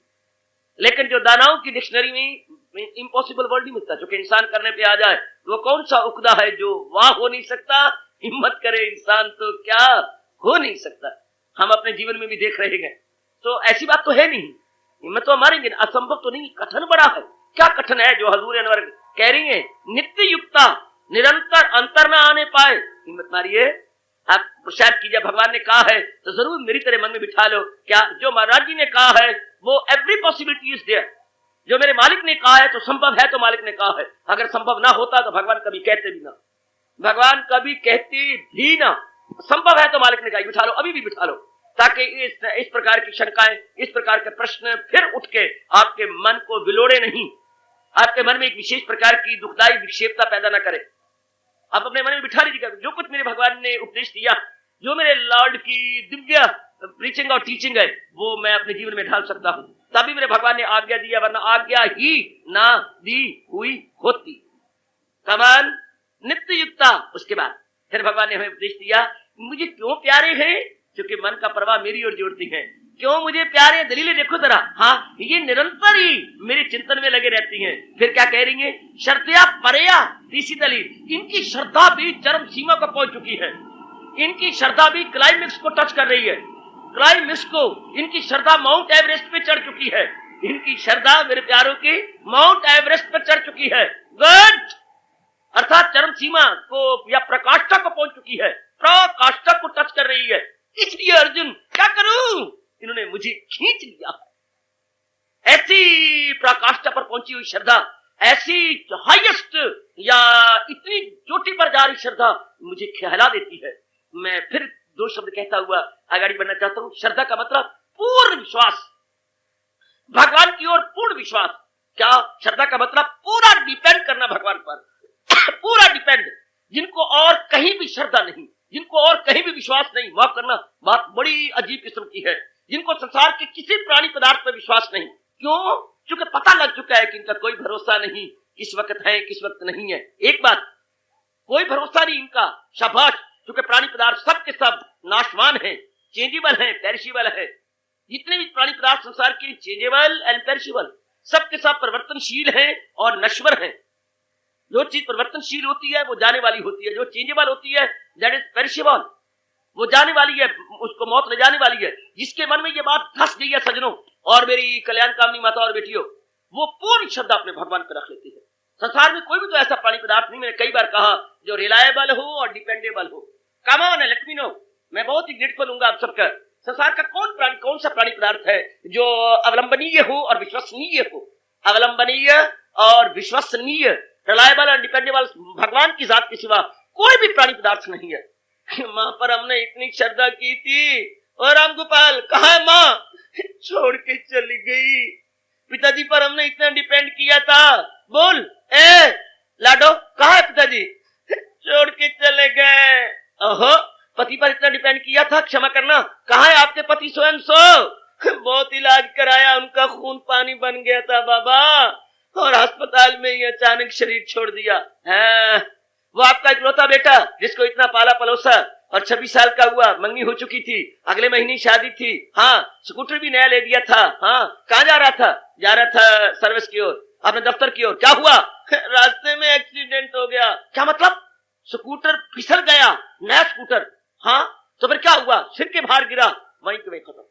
लेकिन जो दानाओं की डिक्शनरी में इम्पॉसिबल वर्ड नहीं मिलता, जो कि इंसान करने पे आ जाए, वो कौन सा उकदा है जो वाह हो नहीं सकता? हिम्मत करे इंसान तो क्या हो नहीं सकता। हम अपने जीवन में भी देख रहे हैं, तो ऐसी बात तो है नहीं, हिम्मत तो मारेंगे, असंभव तो नहीं, कठिन बड़ा है। क्या कठिन है जो हजूर अनवर कह रही है? नित्य युक्ता, निरंतर अंतर ना आने पाए, हिम्मत मारिए, आप प्रसाद कीजिए। भगवान ने कहा है तो जरूर मेरी तरह मन में बिठा लो, क्या जो महाराज जी ने कहा है वो एवरी पॉसिबिलिटी इज देयर। जो मेरे मालिक ने कहा है तो संभव है, तो मालिक ने कहा है। अगर संभव ना होता तो भगवान कभी कहते भी ना, भगवान कभी कहते भी ना। संभव है तो मालिक ने कहा बिठा लो, अभी भी बिठा लो, ताकि इस प्रकार की शंकाएं, इस प्रकार के प्रश्न फिर उठ के आपके मन को विलोड़े नहीं, आपके मन में एक विशेष प्रकार की दुखदायी विक्षेपता पैदा ना करे। आप अपने मन में बिठा लीजिएगा, जो कुछ मेरे भगवान ने उपदेश दिया, जो मेरे लॉर्ड की दिव्य प्रीचिंग और टीचिंग है, वो मैं अपने जीवन में ढाल सकता हूं। तभी मेरे भगवान ने आज्ञा दिया, वरना आज्ञा ही ना दी हुई होती। कमान नित्य युक्ता। उसके बाद फिर भगवान ने हमें उपदेश दिया, मुझे क्यों प्यारे हैं? क्योंकि मन का प्रवाह मेरी ओर जोड़ती है। क्यों मुझे प्यारे? दलीलें देखो जरा। हाँ, ये निरंतर ही मेरे चिंतन में लगे रहती हैं। फिर क्या कह रही हैं? श्रद्धया परया, तीसरी दलील, इनकी श्रद्धा भी चरम सीमा पर पहुंच चुकी है। इनकी श्रद्धा भी क्लाइमेक्स को टच कर रही है, क्लाइमेक्स को। इनकी श्रद्धा माउंट एवरेस्ट पे चढ़ चुकी है। इनकी श्रद्धा मेरे प्यारों की माउंट एवरेस्ट पर चढ़ चुकी है। गुड, अर्थात चरम सीमा को या प्रकाष्ठा को पहुंच चुकी है, प्रकाष्ठा को टच कर रही है। इसलिए अर्जुन क्या करूं? इन्होंने मुझे खींच लिया। ऐसी प्रकाष्ठा पर पहुंची हुई श्रद्धा, ऐसी हाईएस्ट या इतनी चोटी पर जा रही श्रद्धा मुझे खिला देती है। मैं फिर दो शब्द कहता हुआ आगे बढ़ना चाहता हूं। श्रद्धा का मतलब पूर्ण विश्वास, भगवान की ओर पूर्ण विश्वास। क्या? श्रद्धा का मतलब पूरा डिपेंड करना भगवान पर, पूरा डिपेंड। जिनको और कहीं भी श्रद्धा नहीं, जिनको और कहीं भी विश्वास नहीं, माफ करना बात बड़ी अजीब किस्म की है, जिनको संसार के किसी प्राणी पदार्थ पर विश्वास नहीं। क्यों? क्योंकि पता लग चुका है कि इनका कोई भरोसा नहीं, किस वक्त है किस वक्त नहीं है। एक बात, कोई भरोसा नहीं इनका, शाबाश। क्योंकि प्राणी पदार्थ सब के सब नाशवान है, चेंजेबल है, पेरिशेबल है। जितने भी प्राणी पदार्थ संसार के चेंजेबल एंड पेरिशेबल, सब के सब परिवर्तनशील है और नश्वर है। जो चीज परिवर्तनशील होती है वो जाने वाली होती है, जो चेंजेबल होती है दैट इज पेरिशेबल, वो जाने वाली है, उसको मौत ले जाने वाली है। जिसके मन में ये बात धस गई है सजनों और मेरी कल्याण कामनी माता और बेटियों, वो पूरी श्रद्धा अपने भगवान पर रख लेती है। संसार में कोई भी तो ऐसा प्राणी पदार्थ नहीं, मैंने कई बार कहा, जो रिलायबल हो और डिपेंडेबल हो। Come on, let me know, मैं बहुत ही ग्रेटफुल हूंगा आप सबका। संसार का कौन सा प्राणी पदार्थ है जो अवलंबनीय हो और विश्वसनीय हो? अवलंबनीय और विश्वसनीय, रिलायबल और डिपेंडेबल भगवान की जात के सिवा कोई भी प्राणी पदार्थ नहीं है। माँ पर हमने इतनी श्रद्धा की थी, और राम गोपाल कहाँ है माँ? छोड़ के चली गई। पिताजी पर हमने इतना डिपेंड किया था, बोल ए लाडो कहाँ है पिताजी? छोड़ के चले गए। ओहो, पति पर इतना डिपेंड किया था, क्षमा करना, कहाँ है आपके पति स्वयं? सो बहुत इलाज कराया, उनका खून पानी बन गया था बाबा, और अस्पताल में ही अचानक शरीर छोड़ दिया है। वो आपका इकलौता बेटा जिसको इतना पाला पलोसा, और 26 साल का हुआ, मंगनी हो चुकी थी, अगले महीने शादी थी। हाँ, स्कूटर भी नया ले दिया था। हाँ, कहाँ जा रहा था? जा रहा था सर्विस की ओर, अपने दफ्तर की ओर। क्या हुआ? रास्ते में एक्सीडेंट हो गया। क्या मतलब? स्कूटर फिसल गया, नया स्कूटर। हाँ, तो फिर क्या हुआ? सिर के बाहर गिरा, वहीं पे खत्म।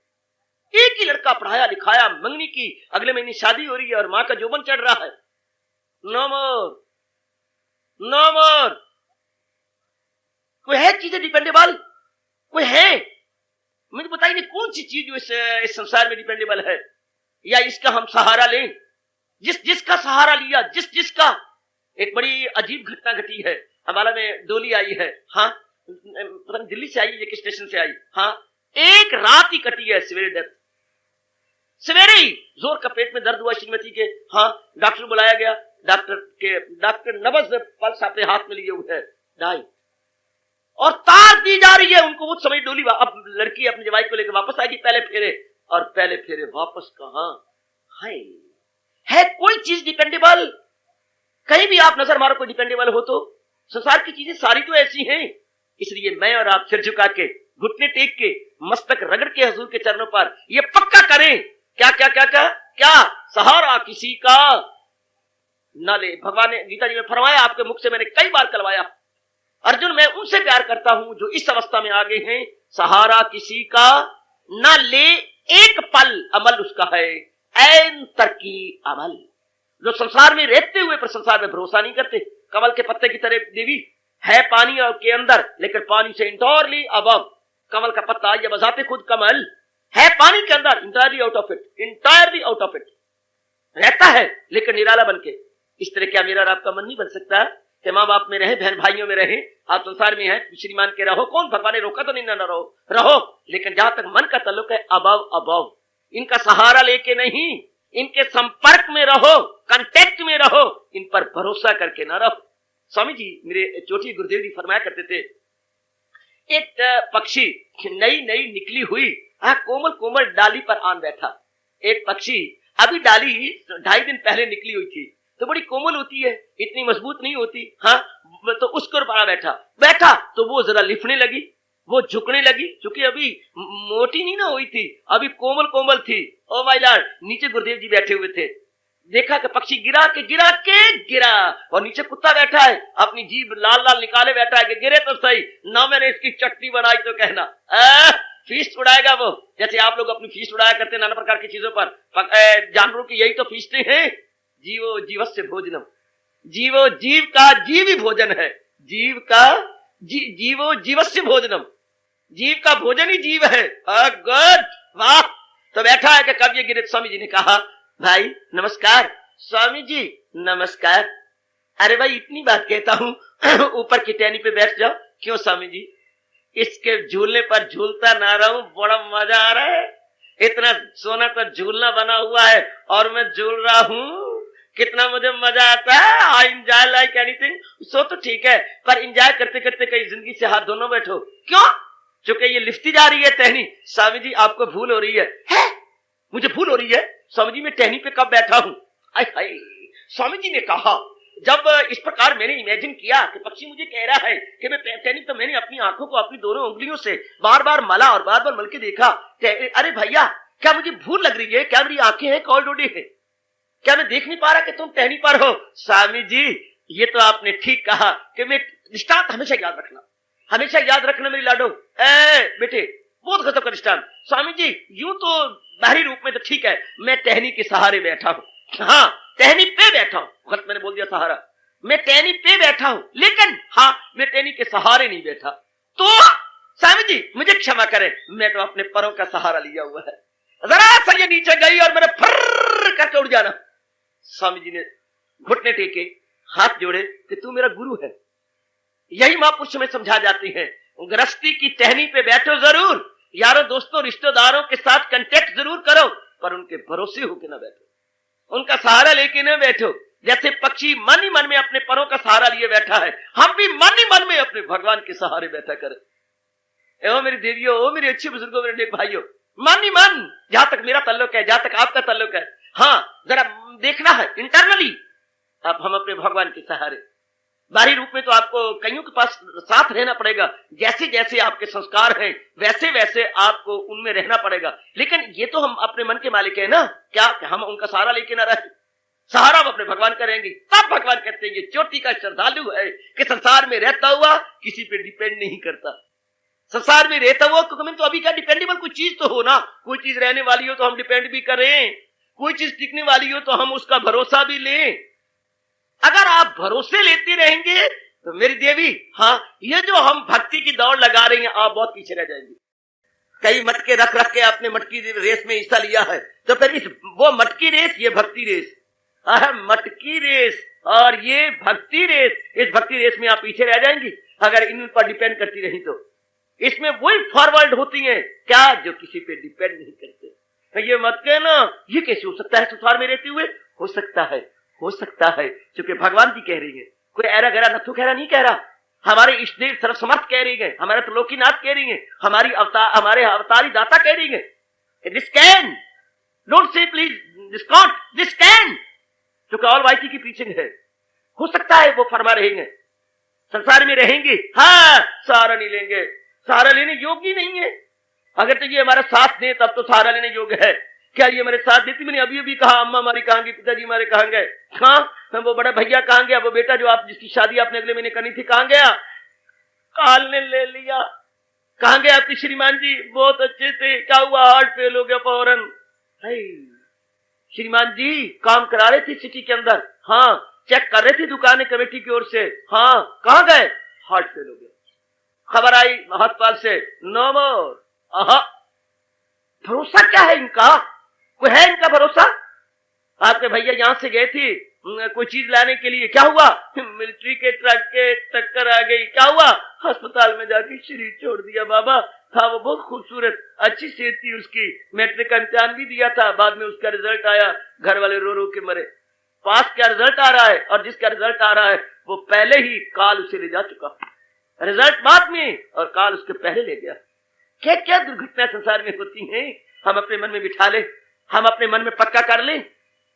एक ही लड़का पढ़ाया लिखाया, मंगनी की, अगले महीने शादी हो रही है और माँ का जोबन चढ़ रहा है। नो मोर, नो मोर। कोई है चीजें डिपेंडेबल? कोई है? मुझे बताइए नहीं कौन सी चीज इस संसार में डिपेंडेबल है, या इसका हम सहारा लें? जिसका सहारा लिया, जिसका। एक बड़ी अजीब घटना घटी है। अम्बाला में डोली आई है। हाँ, पता नहीं दिल्ली से आई है, किस स्टेशन से आई। हाँ, एक रात ही कटी है, सवेरे डेथ, सवेरे ही जोर का पेट में दर्द हुआ श्रीमती के। हाँ, डॉक्टर बुलाया गया, डॉक्टर नब्ज पल्स अपने हाथ में लिए हुए है, डाई, और तार दी जा रही है उनको। वो समय डोली, अब लड़की अपनी जवाई को लेकर वापस आएगी, पहले फेरे, और पहले फेरे वापस कहां है कोई चीज डिपेंडेबल? कहीं भी आप नजर मारो कोई डिपेंडेबल हो तो? संसार की चीजें सारी तो ऐसी हैं। इसलिए मैं और आप सिर झुका के, घुटने टेक के, मस्तक रगड़ के हुजूर के चरणों पर ये पक्का करें, क्या क्या क्या क्या क्या, सहारा किसी का न ले। भगवान ने गीता जी में फरमाया, आपके मुख से मैंने कई बार करवाया, अर्जुन मैं उनसे प्यार करता हूं जो इस अवस्था में आ गए हैं, सहारा किसी का न ले, एक पल अमल उसका है, ऐन तरकी अमल। जो संसार में रहते हुए पर संसार में भरोसा नहीं करते, कमल के पत्ते की तरह देवी है पानी के अंदर, लेकिन पानी से इंटोरली अबव। कमल का पत्ता ये बजाते खुद कमल है पानी के अंदर, entirely out of it, entirely out of it रहता है, लेकिन निराला बन के। इस तरह क्या मेरा और आपका मन नहीं बन सकता कि माँ बाप में रहे, बहन भाइयों में रहे, आप संसार में है, श्रीमान के रहो, कौन भगवान ने रोका तो नहीं, ना रहो, लेकिन जहां तक मन का ताल्लुक है अबव अबव, इनका सहारा लेके नहीं, इनके संपर्क में रहो, कांटेक्ट में रहो, इन पर भरोसा करके ना रहो। स्वामी जी मेरे चोटी गुरुदेव जी फरमाया करते थे, एक पक्षी नई नई निकली हुई कोमल कोमल डाली पर आन बैठा। एक पक्षी अभी डाली 2.5 दिन पहले निकली हुई थी, तो बड़ी कोमल होती है, इतनी मजबूत नहीं होती। हाँ, तो उसको पारा बैठा तो वो जरा लिफने लगी, वो झुकने लगी, चूंकि अभी मोटी नहीं ना हुई थी, अभी कोमल कोमल थी। ओ माय लॉर्ड, नीचे गुरुदेव जी बैठे हुए थे, देखा कि पक्षी गिरा और नीचे कुत्ता बैठा है, अपनी जीभ लाल लाल निकाले बैठा है कि गिरे तो सही ना, मैंने इसकी चटनी बनाई तो कहना फीस्ट उड़ाएगा वो, जैसे आप लोग अपनी फीस्ट उड़ाया करते हैं नाना प्रकार की चीजों पर, जानवरों की यही तो फीस्टें हैं। जीवो जीवस्य भोजनम, जीवो जीव का जीव ही भोजन है, जीव का जीवो जीवस्य भोजनम, जीव का भोजन ही जीव है। गुड, वाह। तो बैठा है कि कब ये गिरे, स्वामी जी ने कहा भाई नमस्कार। स्वामी जी नमस्कार। अरे भाई इतनी बात कहता हूं, ऊपर की टहनी पे बैठ जाओ। क्यों स्वामी जी? इसके झूलने पर झूलता ना रहूं, बड़ा मजा आ रहा है, इतना सोना तो झूलना बना हुआ है और मैं झूल रहा हूं, कितना मुझे मजा आता है। आई एंजॉय लाइक एनीथिंग, सो तो ठीक है, पर एंजॉय करते करते कहीं जिंदगी से हाथ दोनों बैठो। क्यों? चूंकि ये लिफ्टी जा रही है टहनी। स्वामी जी आपको भूल हो रही है? मुझे भूल हो रही है? स्वामी जी मैं टहनी पे कब बैठा हूं? हाय, स्वामी जी ने कहा, जब इस प्रकार मैंने इमेजिन किया कि पक्षी मुझे कह रहा है कि मैं टहनी, तो मैंने अपनी आंखों को अपनी दोनों उंगलियों से बार बार मला और बार बार मल के देखा। अरे भैया क्या मुझे भूल लग रही है? क्या मेरी आंखें हैं कॉल डोडी है? क्या मैं देख नहीं पा रहा कि तुम टहनी पर हो? स्वामी जी ये तो आपने ठीक कहा कि मैं दृष्टांत हमेशा याद रखना, हमेशा याद रखना मेरी लाडो। बेटे बहुत गजब का दृष्टांत। स्वामी जी यूं तो बाहरी रूप में तो ठीक है, मैं टहनी के सहारे बैठा हूं। हाँ, टहनी पे बैठा हूं, गलत मैंने बोल दिया सहारा, मैं टहनी पे बैठा हूं, लेकिन हाँ मैं टहनी के सहारे नहीं बैठा। तो स्वामी जी मुझे क्षमा करें, मैं तो अपने पैरों का सहारा लिया हुआ है। जरा सा ये नीचे गई और मेरा फर्र करके उड़ जाना। स्वामी जी ने घुटने टेके, हाथ जोड़े कि तू मेरा गुरु है। यही महापुरुष में समझा जाती है, गृहस्थी की टहनी पे बैठो जरूर, यारों दोस्तों रिश्तेदारों के साथ कांटेक्ट जरूर करो, पर उनके भरोसे होके ना बैठो, उनका सहारा लेके ना बैठो। जैसे पक्षी मन ही मन में अपने परों का सहारा लिए बैठा है, हम भी मन ही मन में अपने भगवान के सहारे बैठा करें। ओ मेरी देवियों, ओ मेरे अच्छे बुजुर्गों, मेरे नेक भाइयों, मन ही मन, जहां तक मेरा ताल्लुक है, जहां तक आपका ताल्लुक है, हाँ जरा देखना है इंटरनली, अब हम अपने भगवान के सहारे। बाहरी रूप में तो आपको कईयों के पास साथ रहना पड़ेगा, जैसे जैसे आपके संस्कार हैं वैसे वैसे आपको उनमें रहना पड़ेगा, लेकिन ये तो हम अपने मन के मालिक है ना, क्या हम उनका सहारा लेके ना रहे? सहारा हम अपने भगवान का रहेंगे, तब भगवान कहते हैं ये चोटी का श्रद्धालु है कि संसार में रहता हुआ किसी पे डिपेंड नहीं करता। संसार में रहता हुआ क्योंकि तो अभी क्या डिपेंडेबल कोई चीज तो हो ना, कोई चीज रहने वाली हो तो हम डिपेंड भी करें, कोई चीज टिकने वाली हो तो हम उसका भरोसा भी लें। अगर आप भरोसे लेते रहेंगे तो मेरी देवी, हाँ ये जो हम भक्ति की दौड़ लगा रही हैं, आप बहुत पीछे रह जाएंगे। कई मटके रख रख के आपने मटकी रेस में हिस्सा लिया है, तो फिर वो मटकी रेस, ये भक्ति रेस, मटकी रेस और ये भक्ति रेस, इस भक्ति रेस में आप पीछे रह जाएंगी अगर इन पर डिपेंड करती रही तो। इसमें वही फॉरवर्ड होती हैं क्या जो किसी पे डिपेंड नहीं करते। तो ये मत कहना ये कैसे हो सकता है संसार में रहते हुए। हो सकता है क्योंकि भगवान जी कह रही है, कोई ऐरा गहरा नथु खैरा नहीं कह रहा। हमारे इष्ट देव सर्वसमर्थ कह रही है, हमारे त्रिलोकीनाथ कह रही है, हमारे अवतारी दाता कह रही है, this can, don't say please this can't, this can, क्योंकि ऑल वाइटी की पीछे है। हो सकता है वो फरमा रहेंगे, संसार में रहेंगे, हाँ सहारा नहीं लेंगे, सहारा लेने योग्य नहीं है। अगर तो ये हमारा साथ दे तब तो सहारा लेने योग्य है। क्या ये मेरे साथ देती? मैंने अभी अभी कहा अम्मा हमारी कहाँ गई, पिताजी हमारे कहाँ गए, हाँ वो बड़ा भैया कहाँ गया, वो बेटा जो आप जिसकी शादी आपने अगले महीने करनी थी कहाँ गया, काल ने ले लिया। कहाँ गए आपके श्रीमान जी, बहुत अच्छे थे, क्या हुआ, हार्ट फेल हो गया फौरन। श्रीमान जी काम करा रहे थे सिटी के अंदर, हाँ चेक कर रहे थे दुकान कमेटी की ओर से, हाँ कहाँ गए, हार्ट फेल हो गया। खबर आई अस्पताल से, नो मोर। भरोसा क्या है इनका, कोई है इनका भरोसा? आपके भैया यहां से गए थे कोई चीज लाने के लिए, क्या हुआ, मिलिट्री के ट्रक के टक्कर आ गई, क्या हुआ, अस्पताल में जाके शरीर छोड़ दिया। बाबा था वो बहुत खूबसूरत, अच्छी सेहत थी उसकी, मैट्रिक का इम्तिहान भी दिया था, बाद में उसका रिजल्ट आया, घर वाले रो रो के मरे। पास का रिजल्ट आ रहा है और जिसका रिजल्ट आ रहा है वो पहले ही काल उसे ले जा चुका, रिजल्ट बाद में और काल उसके पहले ले गया। क्या क्या दुर्घटना संसार में होती हैं। हम अपने मन में बिठा ले, हम अपने मन में पक्का कर लें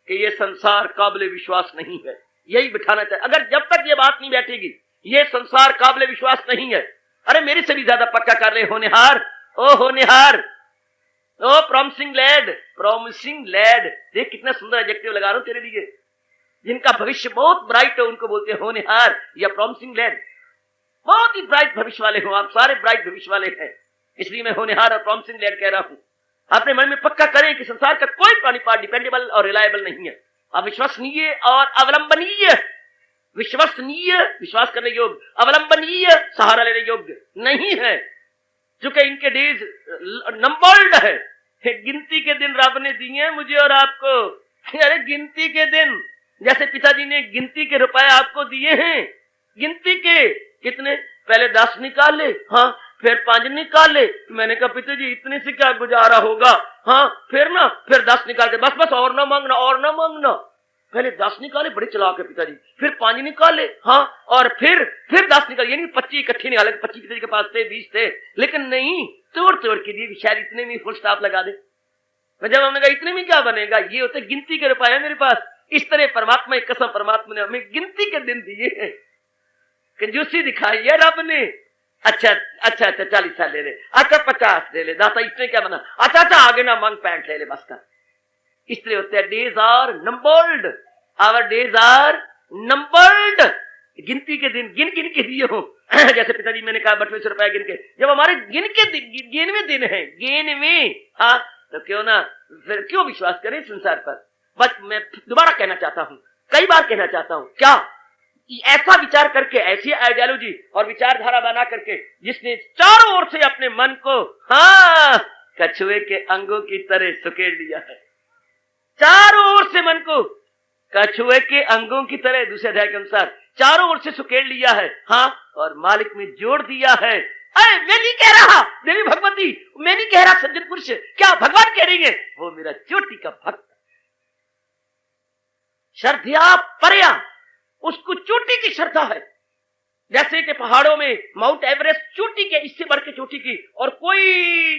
कि ये संसार काबिल विश्वास नहीं है, यही बिठाना चाहिए। अगर जब तक ये बात नहीं बैठेगी ये संसार काबिल विश्वास नहीं है, अरे मेरे से भी ज्यादा पक्का कर ले, होनहार, ओ होनहार, ओ प्रॉमिसिंग लैड, देख कितना सुंदर एडजेक्टिव लगा रहा हूं तेरे लिए। जिनका भविष्य बहुत ब्राइट है उनको बोलते हैं होनहार या प्रॉमिसिंग लैड। बहुत ही ब्राइट भविष्य वाले हो आप, सारे ब्राइट भविष्य वाले हैं, इसलिए मैं होनहार और प्रॉमिसिंग लैड कह रहा हूं। अपने मन में पक्का करें कि संसार का कोई प्राणी पार डिपेंडेबल और रिलायबल नहीं है, अविश्वसनीय और अवलंबनीय, विश्वसनीय विश्वास करने योग्य, अवलंबनीय सहारा लेने योग्य नहीं है, क्योंकि इनके डेज नंबर्ड है। गिनती के दिन रब ने दिए मुझे और आपको, अरे गिनती के दिन, जैसे पिताजी ने गिनती के रुपए आपको दिए हैं, गिनती के कितने, पहले 10 निकाले, हाँ फिर 5 निकाले। मैंने कहा पिताजी इतने से क्या गुजारा होगा, हाँ फिर 10 निकाल के बस और ना मांगना। पहले 10 निकाले, बड़े चलाक है पिताजी, फिर 5 निकाले, हाँ और फिर 10 निकाले, यानी 25 इकट्ठे निकाले। 25 पिताजी के पास थे, 20 थे, लेकिन नहीं, तोड़ के दिए, शायद इतने में फुल स्टॉप लगा दे। जब हमने कहा इतने में क्या बनेगा, ये होते गिनती के रुपए है मेरे पास। इस तरह परमात्मा की कसम, परमात्मा ने हमें गिनती के दिन दिए हैं, कंजूसी दिखाई है रब ने। अच्छा 40 साल ले ले, अच्छा 50 ले ले, दाता इतने क्या बना, अच्छा आगे ना मांग, पैंट ले ले बस का। इसलिए होते हैं days are numbered, our days are numbered. गिनती के दिन गिन के दिए हो। जैसे पिताजी मैंने कहा 28 रुपए गिन के, जब हमारे गिनवे दिन है, गिनवे, हाँ तो क्यों ना, फिर क्यों विश्वास करें संसार पर। बस मैं दोबारा कहना चाहता हूं, कई बार कहना चाहता हूं, क्या ऐसा विचार करके, ऐसी आइडियोलॉजी और विचारधारा बना करके जिसने चारों ओर से अपने मन को, हाँ कछुए के अंगों की तरह सुकेड़ लिया है, चारों ओर से मन को कछुए के अंगों की तरह, दूसरे अध्याय के अनुसार चारों ओर से सुकेड़ लिया है, हाँ और मालिक में जोड़ दिया है। अरे मैं नहीं कह रहा देवी भगवती, मैं नहीं कह रहा सज्जन पुरुष, क्या भगवान कह रही है, वो मेरा चोटी का भक्त, श्रद्धा परया, उसको चोटी की श्रद्धा है। जैसे कि पहाड़ों में माउंट एवरेस्ट चोटी के, इससे बढ़ के चोटी की और कोई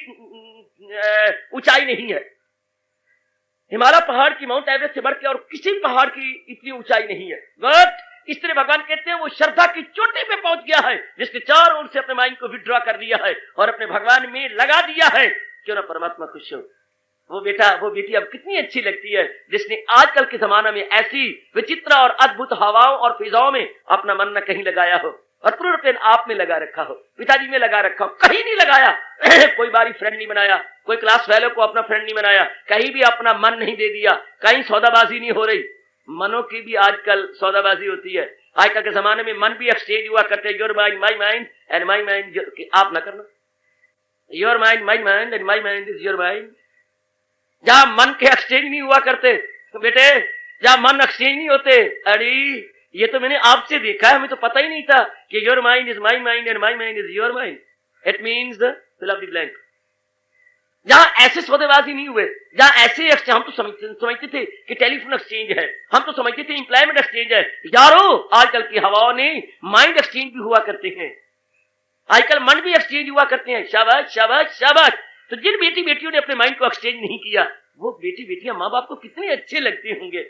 ऊंचाई नहीं है। हिमालय पहाड़ की माउंट एवरेस्ट से बढ़ के और किसी पहाड़ की इतनी ऊंचाई नहीं है। बट इस तरह भगवान कहते हैं वो श्रद्धा की चोटी पे पहुंच गया है, जिसके चारों ओर से अपने माइंड को विड्रॉ कर दिया है और अपने भगवान में लगा दिया है। क्यों ना परमात्मा खुश हो। वो बेटी अब कितनी अच्छी लगती है जिसने आजकल के जमाना में ऐसी विचित्र और अद्भुत हवाओं और फिजाओं में अपना मन न कहीं लगाया हो और पूर्ण रूपेण आप में लगा रखा हो, पिताजी में लगा रखा हो, कहीं नहीं लगाया। कोई बारी फ्रेंड नहीं बनाया, कोई क्लास फेलो को अपना फ्रेंड नहीं बनाया, कहीं भी अपना मन नहीं दे दिया, कहीं सौदाबाजी नहीं हो रही। मनों की भी आजकल सौदाबाजी होती है। आजकल के जमाने में मन भी एक्सचेंज हुआ करते हैं, your mind my mind and my mind, आप ना करना, your mind my mind and my mind is your mind. जहां मन के एक्सचेंज नहीं हुआ करते तो बेटे, जहां मन एक्सचेंज नहीं होते, अरे ये तो मैंने आपसे देखा है, हमें तो पता ही नहीं था कि your mind is my mind and my mind is your mind. It means fill up the blank. जहां ऐसे सौदेबाजी नहीं हुए, जहां ऐसे हम तो समझते थे कि टेलीफोन एक्सचेंज है, हम तो समझते थे एम्प्लॉयमेंट एक्सचेंज है। यारो आजकल की हवाओं ने माइंड एक्सचेंज भी हुआ करते हैं, आजकल मन भी एक्सचेंज हुआ करते हैं। शाबाश शाबाश शाबाश। तो जिन बेटी बेटियों ने अपने माइंड को एक्सचेंज नहीं किया, वो बेटी बेटियां माँ बाप को कितने अच्छे लगते होंगे,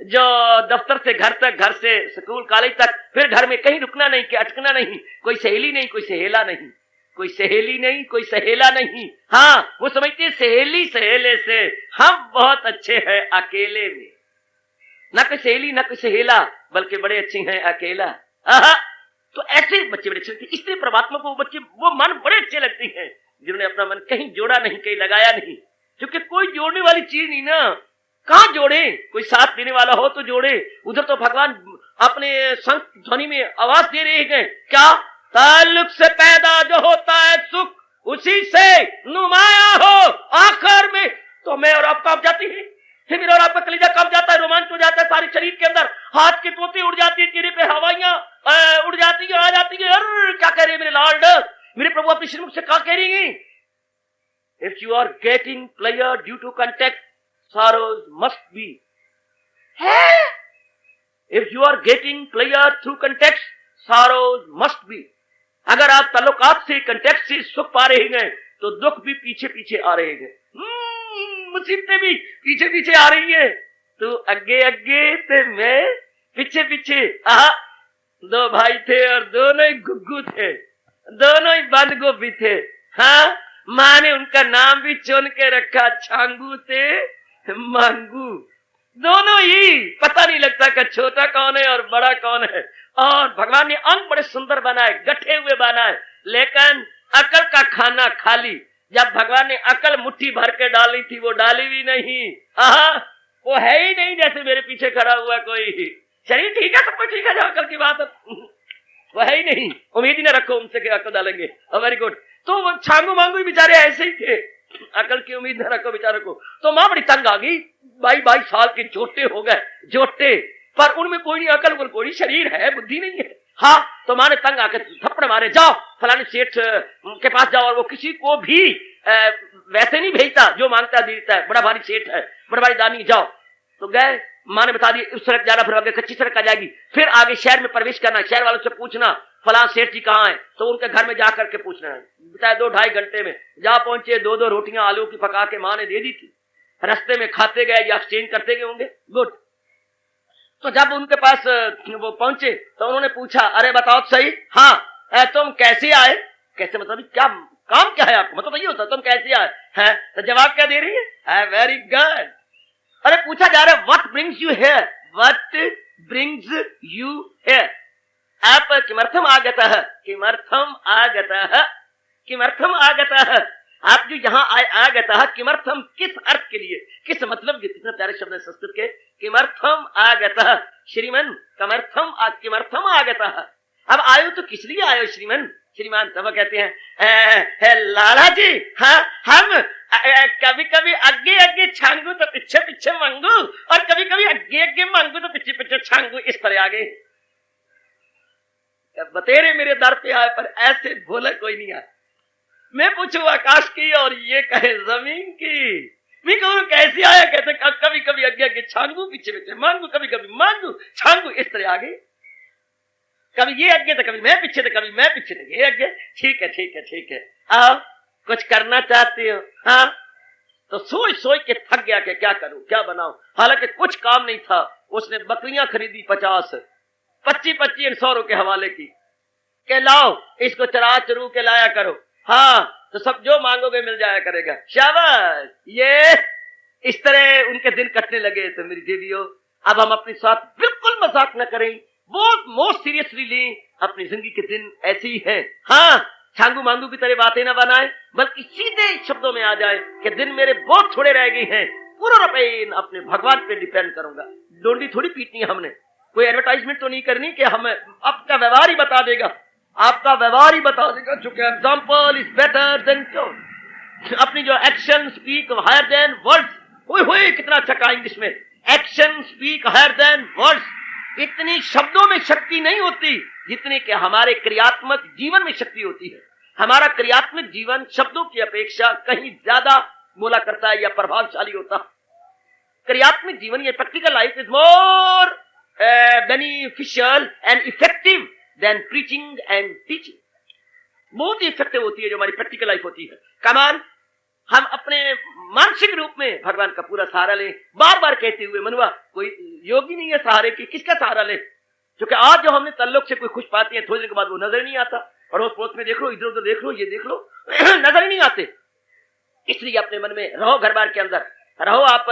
जो दफ्तर से घर तक, घर से स्कूल कॉलेज तक, फिर घर में कहीं रुकना नहीं, कि अटकना नहीं, कोई सहेली नहीं, कोई सहेला नहीं, कोई सहेली नहीं, कोई सहेला नहीं। हाँ, वो समझते हैं सहेली सहेले से हम बहुत अच्छे हैं अकेले में। ना कोई सहेली ना कोई सहेला, बल्कि बड़े अच्छे हैं अकेला। आहा, तो ऐसे बच्चे बड़े अच्छे लगते हैं। इसलिए परमात्मा को वो बच्चे, वो मन बड़े अच्छे लगते हैं जिन्होंने अपना मन कहीं जोड़ा नहीं, कहीं लगाया नहीं। क्योंकि कोई जोड़ने वाली चीज नहीं ना, कहां जोड़े, कोई साथ देने वाला हो तो जोड़े। उधर तो भगवान अपने संत ध्वनि में आवाज दे रहे हैं, क्या ताल्लुक से पैदा जो होता है सुख, उसी से नुमाया हो आखिर में। तो मैं और आप कांप जाती है, फिर मेरा और आपका कलीजा कांप जाता है, रोमांच हो जाता है सारे शरीर के अंदर, हाथ के तोते उड़ जाती है, चेहरे पे हवाइयां उड़ जाती है, आ जाती है। अरे क्या कह रही है मेरे लॉर्ड, मेरे प्रभु अपने श्रीमुख से क्या कह रही है? If you are getting pleasure due to contact, sorrows must be है। if you are getting pleasure through context, sorrows must be। अगर आप ताल्लुकात से, कंटेक्ट से सुख पा रहे हैं, तो दुख भी पीछे पीछे आ रहे हैं, मुसीबतें भी पीछे पीछे आ रही है। तो अगे अगे ते मैं पीछे पीछे। दो भाई थे और दोनों ही गुग्गू थे, दोनों ही बंद गोभी थे। हाँ, माँ ने उनका नाम भी चुन के रखा, छांगू थे मांगू। दोनों ही पता नहीं लगता कि छोटा कौन है और बड़ा कौन है। और भगवान ने अंग बड़े सुंदर बनाए, गठे हुए बनाए, लेकिन अकल का खाना खाली। जब भगवान ने अकल मुट्ठी भर के डाली थी, वो डाली भी नहीं। वो है ही नहीं, जैसे मेरे पीछे खड़ा हुआ कोई। शरीर ठीक है, सब कुछ ठीक है, जो अकल की बात है वो है ही नहीं। उम्मीद ही ना रखो उनसे कि अकल डालेंगे। Very good. तो वो छांगू मांगू बेचारे ऐसे ही थे, अकल की उम्मीद न रखो बेचारे को। तो माँ बड़ी तंग आ गई, 22 साल के जोटे हो गए, जोटे, पर उनमें कोई नहीं अकल, कोई नहीं, शरीर है, बुद्धि नहीं है। हाँ, तो माँ ने तंग आकर थप्पड़ मारे, जाओ फलाने सेठ के पास जाओ, और वो किसी को भी वैसे नहीं भेजता, जो मांगता देता है, बड़ा भारी सेठ है, बड़ा भारी दानी, जाओ। तो गए, माँ ने बता दिया उस सड़क जाना, फिर आगे कच्ची सड़क आ जाएगी, फिर आगे शहर में प्रवेश करना, शहर वालों से पूछना फलां सेठ जी कहाँ है, तो उनके घर में जाकर के पूछना है। बताया 2-2.5 घंटे में जा पहुंचे, 2-2 रोटियां आलू की पका के माँ ने दे दी थी। रास्ते में खाते गए या एक्सचेंज करते गए होंगे। गुड। तो जब उनके पास वो पहुंचे तो उन्होंने पूछा, अरे बताओ तो सही, हाँ तुम कैसे आए? कैसे मतलब क्या काम क्या है आपको, मतलब नहीं होता, तुम कैसे आए हैं? तो जवाब क्या दे रही है? Very good. अरे पूछा जा रहा है, what brings you here, what brings you here, आप किमर्थम आगतः, किमर्थम आगतः, किमर्थम आगतः, आप जो यहाँ आए आगतः, किमर्थम किस अर्थ के लिए, किस मतलब के, कितने प्यारे शब्द है संस्कृत के, किमर्थम आगतः, श्रीमन किमर्थम आगतः, अब आयो तो किस लिए आयो श्रीमन, श्रीमान। तब कहते हैं लाला जी, हाँ हम कभी कभी आगे आगे छांगू तो पीछे पीछे मांगू, और कभी कभी आगे आगे मांगू तो पीछे पीछे छांगू, इस तरह आगे बतेरे मेरे दर पे आए, पर ऐसे भोला कोई नहीं आया। मैं पूछू आकाश की और ये कहे जमीन की, मैं कहूँ कैसे आया, कहते कभी कभी आगे आगे छांगू, पीछे पीछे मांगू, कभी कभी मांगू छांगू, इस तरह आगे, कभी ये आगे तो कभी मैं पीछे, तो कभी मैं पीछे तो ये आगे। ठीक है ठीक है ठीक है, आओ कुछ करना चाहती हो? हाँ। तो सोच सोच के थक गया कि क्या करूं, क्या बनाऊं। हालांकि कुछ काम नहीं था, उसने बकरियां खरीदी 50, 25 और 100 के हवाले की, के लाओ इसको चरा चरू के लाया करो, हाँ तो सब जो मांगोगे मिल जाया करेगा। शाबाश। ये इस तरह उनके दिन कटने लगे। तो मेरी देवियों, अब हम अपने साथ बिल्कुल मजाक न करें, बहुत मोस्ट सीरियसली लें, अपनी जिंदगी के दिन ऐसे ही है। हाँ, छांगू मांगू की तरह बातें ना बनाए, बल्कि सीधे शब्दों में आ जाए कि दिन मेरे बहुत थोड़े रह गए हैं, पूरा पेन अपने भगवान पे डिपेंड करूंगा। डोंडी थोड़ी पीटनी है हमने, कोई एडवर्टाइजमेंट तो नहीं करनी कि हमें आपका व्यवहार ही बता देगा, आपका व्यवहार ही बता देगा, चूंकि example is better than tone. अपनी जो action speak higher than words, ओए कितना अच्छा कहा इंग्लिश में, action speak higher than words. इतनी शब्दों में शक्ति नहीं होती जितनी कि हमारे क्रियात्मक जीवन में शक्ति होती है। हमारा क्रियात्मक जीवन शब्दों की अपेक्षा कहीं ज्यादा बोला करता है या प्रभावशाली होता है। क्रियात्मक जीवन, ये practical life is more beneficial and effective than preaching and teaching. बहुत ही इफेक्टिव होती है जो हमारी प्रैक्टिकल लाइफ होती है। कमान हम अपने मानसिक रूप में भगवान का पूरा सहारा लें, बार बार कहते हुए मनुआ कोई योगी नहीं है सहारे की, किसका सहारा ले? क्योंकि आज जो हमने तल्लुक से कोई खुश पाते हैं, थोड़ी देर के बाद वो नजर नहीं आता। अड़ोस पड़ोस में देख लो, इधर उधर देख लो, ये देख लो नजर ही नहीं आते। इसलिए अपने मन में रहो, घर बार के अंदर रहो, आप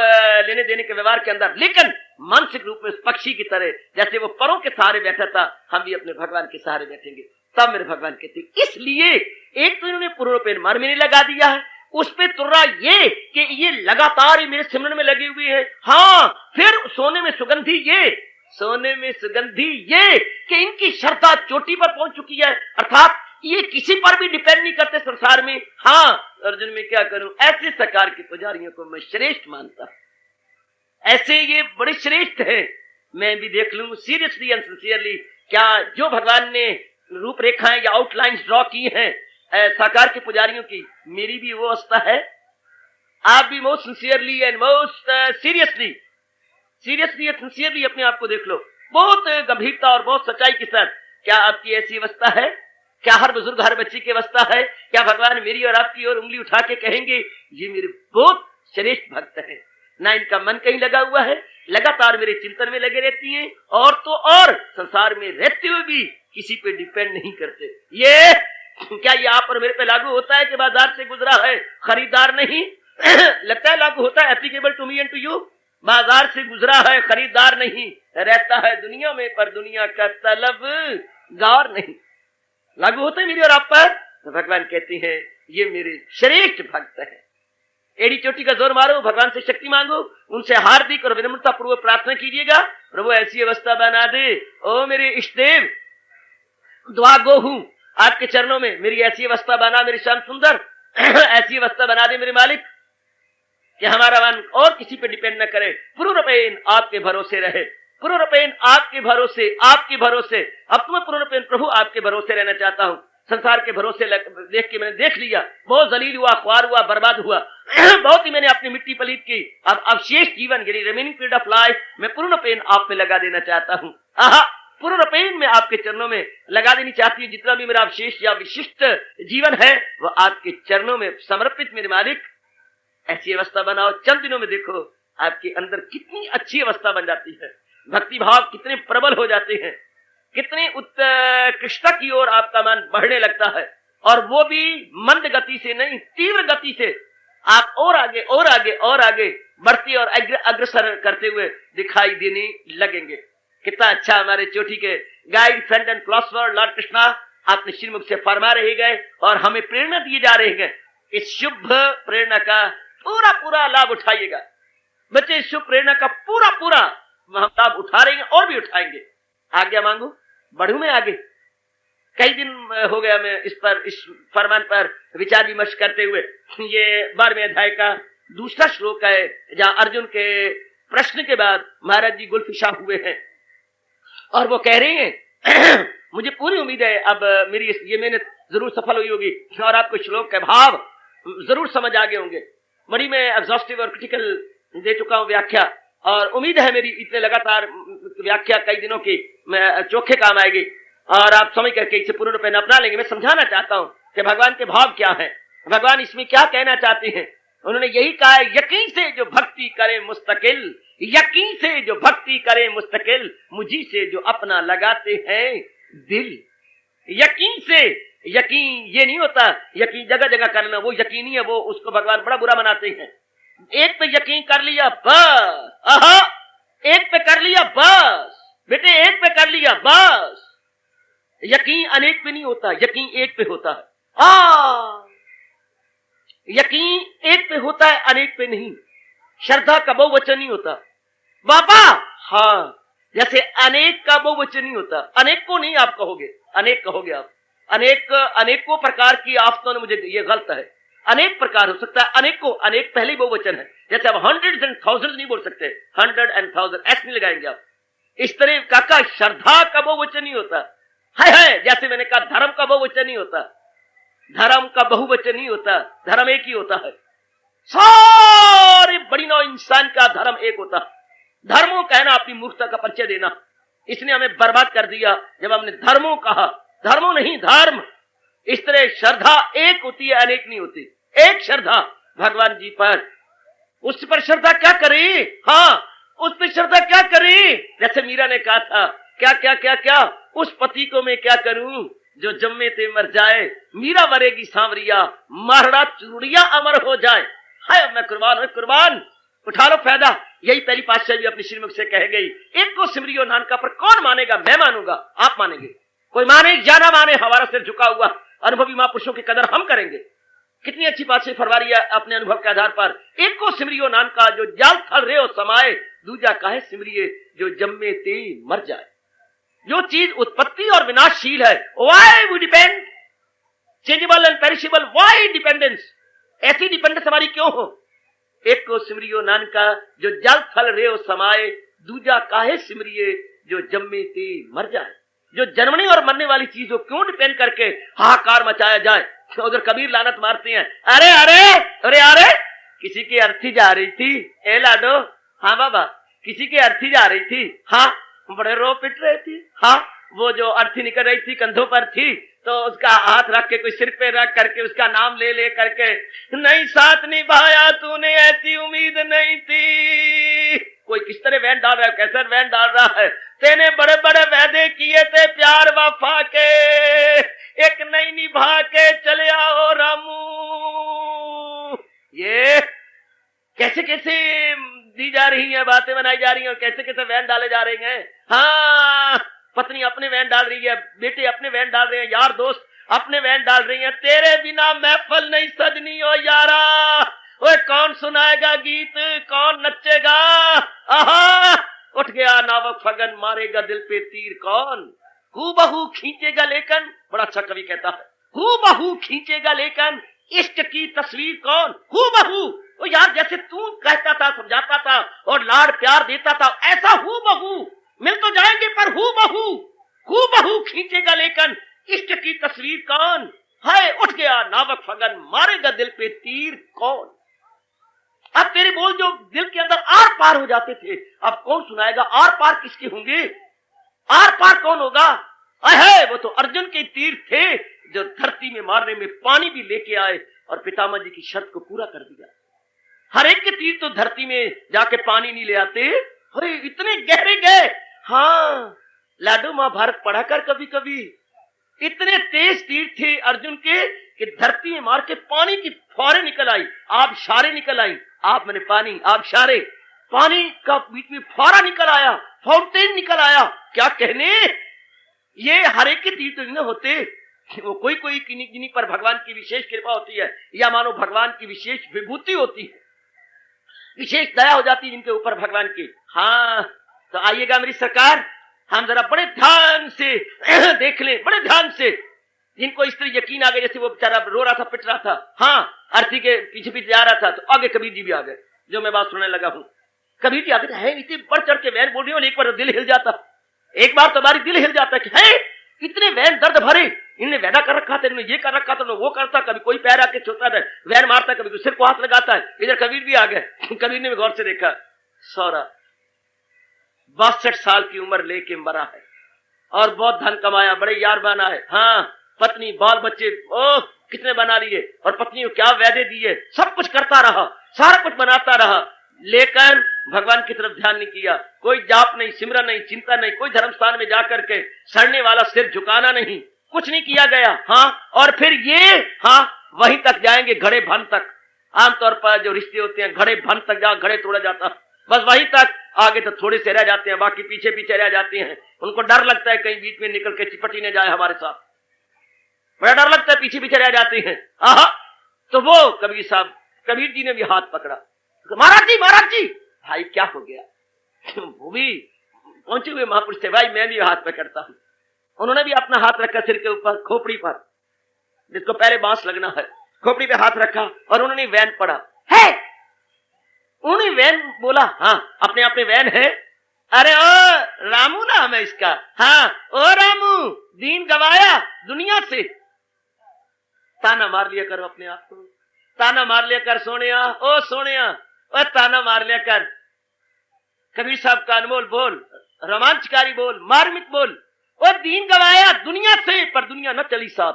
लेने देने के व्यवहार के अंदर, लेकिन मानसिक रूप में उस पक्षी की तरह जैसे वो परों के सहारे बैठा था, हम भी अपने भगवान के सहारे बैठेंगे। तब मेरे भगवान कहते, इसलिए एक तो इन्होंने पूर्ण रूपेण मन में नहीं लगा दिया है, उस पे तुर्रा ये कि ये लगातार मेरे सिमरन में लगी हुई है। हाँ, फिर सोने में सुगंधी ये कि इनकी श्रद्धा चोटी पर पहुंच चुकी है, अर्थात ये किसी पर भी डिपेंड नहीं करते संसार में। हाँ अर्जुन, मैं क्या करूं, ऐसे सरकार के पुजारियों को मैं श्रेष्ठ मानता, ऐसे ये बड़े श्रेष्ठ है। मैं भी देख लूं सीरियसली एंड सिंसियरली, क्या जो भगवान ने रूपरेखाएं या आउटलाइंस ड्रॉ की हैं साकार के पुजारियों की, मेरी भी वो अवस्था है। आप भी most sincerely and most seriously and sincerely अपने आप को देख लो, बहुत गंभीरता और बहुत सच्चाई के साथ। क्या आपकी ऐसी अवस्था है? क्या हर बुजुर्ग हर बच्चे की अवस्था है? क्या भगवान मेरी और आपकी ओर उंगली उठा के कहेंगे ये मेरे बहुत श्रेष्ठ भक्त है, ना इनका मन कहीं लगा हुआ है, लगातार मेरे चिंतन में लगे रहती हैं, और तो और संसार में रहते हुए भी किसी पे डिपेंड नहीं करते। ये क्या ये आप और मेरे पे लागू होता है कि बाजार से गुजरा है खरीदार नहीं लगता है लागू होता है, applicable to me and to you. बाजार से गुजरा है खरीदार नहीं, रहता है दुनिया में पर दुनिया का तलबगार नहीं, लागू होता है मेरी और आप पर। तो भगवान कहते हैं ये मेरे श्रेष्ठ भक्त है। एड़ी चोटी का जोर मारो, भगवान से शक्ति मांगो, उनसे हार्दिक और विनम्रता पूर्वक प्रार्थना कीजिएगा, प्रभु ऐसी अवस्था बना दे। ओ मेरे इष्टदेव, दुआ गो हूं आपके चरणों में, मेरी ऐसी अवस्था बना, मेरी श्याम सुंदर ऐसी अवस्था बना दे मेरे मालिक कि हमारा मन और किसी पे डिपेंड न करे, पूर्णपेन आपके भरोसे रहे, पूर्णपेन आपके भरोसे। अब तो मैं पूर्णपेन प्रभु आपके भरोसे रहना चाहता हूं। संसार के भरोसे देख के मैंने देख लिया, बहुत जलील हुआ, ख्वार हुआ, बर्बाद हुआ बहुत ही मैंने अपनी मिट्टी पलीत की। अब अवशेष जीवन यानी रिमेनिंग पीरियड ऑफ लाइफ मैं पूर्णपेन आप में लगा देना चाहता हूं। पूर्णपेन में आपके चरणों में लगा देनी चाहती हूँ। जितना भी मेरा अवशेष या विशिष्ट जीवन है वह आपके चरणों में समर्पित मेरे मालिक। ऐसी अवस्था बनाओ, चंद दिनों में देखो आपके अंदर कितनी अच्छी अवस्था बन जाती है, भक्ति भाव कितने प्रबल हो जाते हैं, कितनी उत्कृष्टता की ओर आपका मन बढ़ने लगता है, और वो भी मंद गति से नहीं, तीव्र गति से आप और आगे और आगे और आगे बढ़ते और अग्रसर करते हुए दिखाई देने लगेंगे। कितना अच्छा हमारे चोटी के guide, friend and philosopher Lord Krishna आपने श्रीमुख से फरमा रहे गए और हमें प्रेरणा दिए जा रहे हैं। इस शुभ प्रेरणा का पूरा लाभ उठाइएगा बच्चे, इस शुभ प्रेरणा का पूरा हम लाभ उठा रहे हैं और भी उठाएंगे। आज्ञा मांगू, बढ़ू मैं आगे। कई दिन हो गया मैं इस फरमान पर विचार विमर्श करते हुए। ये 12वें अध्याय का दूसरा श्लोक है, जहां अर्जुन के प्रश्न के बाद महाराज जी गुलफिशा हुए हैं और वो कह रहे हैं मुझे पूरी उम्मीद है अब मेरी ये मेहनत जरूर सफल हुई होगी और आपको श्लोक के भाव जरूर समझ आ गए होंगे। बड़ी मैं एग्जॉस्टिव और क्रिटिकल दे चुका हूं व्याख्या, और उम्मीद है मेरी इतने लगातार व्याख्या कई दिनों की मैं चोखे काम आएगी और आप समझ करके इसे पूर्ण रूप में अपना लेंगे। मैं समझाना चाहता हूं कि भगवान के भाव क्या है, भगवान इसमें क्या कहना चाहते हैं। उन्होंने यही कहा है, यकीन से जो भक्ति करे मुस्तकिल, यकीन से जो भक्ति करे मुस्तकिल, मुझी से जो अपना लगाते हैं दिल। यकीन से, यकीन ये नहीं होता यकीन जगह जगह करना, वो यकीनी है, वो उसको भगवान बड़ा बुरा बनाते हैं। एक पे यकीन कर लिया बस, एक पे कर लिया बस बेटे, एक पे कर लिया बस। यकीन अनेक पे नहीं होता, यकीन एक पे होता है। यकीन एक पे होता है, अनेक पे नहीं। श्रद्धा का बहुवचन नहीं होता बाबा, हाँ, जैसे अनेक का बहुवचन नहीं होता। अनेक को नहीं आप कहोगे, अनेक कहोगे आप। अनेकों प्रकार की आफतों ने मुझे ये गलत है। अनेक प्रकार हो सकता है, अनेक को, अनेक पहले बहुवचन है। जैसे आप हंड्रेड्स एंड थाउजेंड्स नहीं बोल सकते, 100 and 1000 ऐसे नहीं लगाएंगे आप। इस तरह काका श्रद्धा का बहुवचन नहीं होता है, जैसे मैंने कहा धर्म का बहुवचन नहीं होता। धर्म का बहुवचन नहीं होता, धर्म एक ही होता है। सारे बड़ी नौ इंसान का धर्म एक होता है। धर्मों कहना अपनी मूर्खता का परिचय देना, इसने हमें बर्बाद कर दिया जब हमने धर्मों कहा। धर्मों नहीं, धर्म। इस तरह श्रद्धा एक होती है, अनेक नहीं होती। एक श्रद्धा भगवान जी पर, उस पर श्रद्धा क्या करें? हाँ, उस पर श्रद्धा क्या करें? जैसे मीरा ने कहा था, क्या क्या क्या क्या, उस पति को मैं क्या करूं जो जम्मे ते मर जाए। मीरा मरेगी सांवरिया, मारड़ा चूड़िया अमर हो जाए। हाय मैं कुर्बान हूं, कुर्बान, उठा लो फायदा। यही पहली पातशाही भी अपनी श्रीमुख से कह गई, एक को सिमरियो नानका, पर कौन मानेगा? मैं मानूंगा, आप मानेंगे? कोई माने या ना माने, हमारा सिर झुका हुआ। अनुभवी महापुरुषों की कदर हम करेंगे। कितनी अच्छी बात से फरमारी है अपने अनुभव के आधार पर। एक को सिमरियो नानका, जो जाल थल रे हो समाये, दूजा काहे सिमरिये, जो जम्मे ते मर जाए। जो चीज उत्पत्ति और विनाशशील है, why we depend, changeable and perishable, why dependence, ऐसी डिपेंडेंस हमारी क्यों हो? एक को सिमरियो नानका, जो जल थल रे हो समाये, दूजा काहे सिमरिये, जो जम्मे ते मर जाए। जो जन्मने और मरने वाली चीज को क्यों डिपेंड करके हाहाकार मचाया जाए। उधर कबीर लानत मारते हैं, अरे अरे अरे अरे, किसी की अर्थी जा रही थी, ए लाडो, हाँ बाबा, किसी की अर्थी जा रही थी, हाँ, बड़े रो पिट रहे थी, हाँ, वो जो अर्थी निकल रही थी कंधों पर थी, तो उसका हाथ रख के, कोई सिर पे रख करके उसका नाम ले ले करके, नहीं साथ निभाया तूने, ऐसी उम्मीद नहीं थी। कोई किस तरह वैन डाल रहा है, कैसे वैन डाल रहा है, तेने बड़े बड़े वादे किए थे प्यार वफा के, एक नहीं निभा के चले आओ रामू। ये कैसे कैसे दी जा रही है, बातें बनाई जा रही हैं, और कैसे कैसे वैन डाले जा रहे हैं। हाँ, पत्नी अपने वैन डाल रही है, बेटे अपने वैन डाल रहे हैं, यार दोस्त अपने वैन डाल रही हैं। तेरे बिना महफल नहीं सजनी हो यारा, ओए कौन सुनाएगा गीत, कौन नचेगा। आहा, उठ गया नावक फगन, मारेगा दिल पे तीर कौन। हूबहू खींचेगा लेकिन, बड़ा अच्छा कवि कहता है, हूबहू खींचेगा लेकिन इश्क की तस्वीर कौन। हूबहू, ओ यार जैसे तू कहता था, समझाता था और लाड़ प्यार देता था, ऐसा हूबहू मिल तो जाएंगे, पर हूबहू खींचेगा लेकिन इश्क की तस्वीर कौन। हाय उठ गया नावक फगन, मारेगा दिल पे तीर कौन। अब तेरे बोल जो दिल के अंदर आर पार हो जाते थे, अब कौन सुनाएगा आर पार किसके होंगे, आर पार कौन होगा। अहे वो तो अर्जुन के तीर थे, जो धरती में मारने में पानी भी लेके आए और पितामह जी की शर्त को पूरा कर दिया। हर एक के तीर तो धरती में जाके पानी नहीं ले आते, अरे इतने गहरे गए। हाँ लाडू महाभारत पढ़ा कर कभी कभी, इतने तेज तीर थे अर्जुन के कि धरती में मार के पानी की फौरें निकल आई, आप शारे निकल आई, आप मैंने पानी, आप शारे, पानी का बीच में फौरा निकल आया, फाउंटेन निकल आया। क्या कहने, ये हर एक के तीर तो नहीं होते, वो कोई कोई किन्हीं पर भगवान की विशेष कृपा होती है, या मानो भगवान की विशेष विभूति होती है, विशेष दया हो जाती है जिनके ऊपर भगवान की। हाँ तो आइएगा मेरी सरकार, हम जरा बड़े ध्यान से देख लें, बड़े ध्यान से। जिनको इस तरह यकीन आ गया, जैसे वो बेचारा रो रहा था, पिट रहा था, हाँ अर्थी के पीछे पीछे जा रहा था, तो आगे कबीर जी भी आ गए, जो मैं बात सुनने लगा हूँ। कबीर जी आगे है, इतने बढ़ चढ़ के वैन बोल रही हो, एक बार दिल हिल जाता, एक बार तुम्हारी दिल हिल जाता कि है इतने वैन दर्द भरे, इन्होंने वैदा कर रखा था, इन्होंने ये कर रखा था, वो करता, कभी कोई पैर आके छूता है, वैन मारता, कभी सिर को हाथ लगाता है। इधर कबीर भी आ गए, कबीर ने भी गौर से देखा, सौरा 62 साल की उम्र लेके मरा है और बहुत धन कमाया, बड़े यार बना है, हाँ पत्नी बाल बच्चे ओह कितने बना लिए, और पत्नी को क्या वादे दिए, सब कुछ करता रहा, सारा कुछ बनाता रहा, लेकिन भगवान की तरफ ध्यान नहीं किया। कोई जाप नहीं, सिमरन नहीं, चिंता नहीं, कोई धर्म स्थान में जाकर के सड़ने वाला सिर झुकाना नहीं, कुछ नहीं किया गया। हाँ और फिर ये हाँ वहीं तक जाएंगे, घड़े भन तक। आमतौर पर जो रिश्ते होते हैं, घड़े भन तक जा, घड़े तोड़ा जाता, बस वहीं तक, आगे तो थोड़े से रह जाते हैं, बाकी पीछे पीछे रह जाते हैं। उनको डर लगता है कहीं बीच में निकल के चिपट ही न जाए हमारे साथ, बड़ा डर लगता है, पीछे पीछे रह जाते हैं। आहा तो वो कबीर साहब, कबीर जी ने भी हाथ पकड़ा, महाराज जी भाई क्या हो गया। वो भी पहुंचे हुए महापुरुष थे, भाई मैं भी हाथ पकड़ता हूं। उन्होंने भी अपना हाथ रखा सिर के ऊपर, खोपड़ी पर, जिसको पहले बांस लगना है, खोपड़ी पे हाथ रखा और उन्होंने वैन पढ़ा है। उन्होंने वैन बोला, हाँ अपने अपने वैन है, अरे ओ रामू नाम है इसका, हाँ ओ रामू दीन गवाया दुनिया से, ताना मार लिया करो अपने आप को, ताना मार लिया कर सोनिया, ओ सोनिया, ओ ताना मार लिया कर। कबीर साहब का अनमोल बोल, रोमांचकारी बोल, मार्मिक बोल, और दीन गवाया दुनिया से पर दुनिया न चली साथ।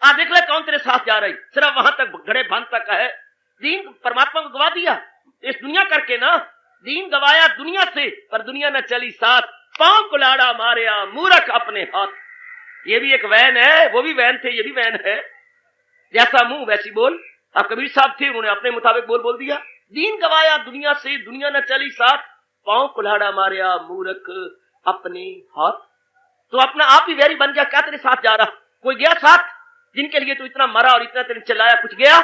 आ देख ले कौन तेरे साथ जा रही, सिर्फ वहां तक घड़े बांध तक है। दीन परमात्मा को गवा दिया इस दुनिया करके ना, दीन गवाया दुनिया से पर दुनिया न चली साथ, पांव को लाड़ा मारिया मूर्ख अपने हाथ। ये भी एक वैन है, वो भी वैन थे, ये भी वैन है। जैसा मुंह वैसी बोल। अब कबीर साहब थे, उन्होंने अपने मुताबिक बोल दिया। दीन गवाया दुनिया से दुनिया न चली साथ, पांव कुल्हाड़ा मारिया मूर्ख अपने हाथ। तो अपना आप ही वैरी बन गया, क्या तेरे साथ जा रहा? कोई गया साथ जिनके लिए तू इतना मरा और इतना तेरे चिल्लाया, कुछ गया?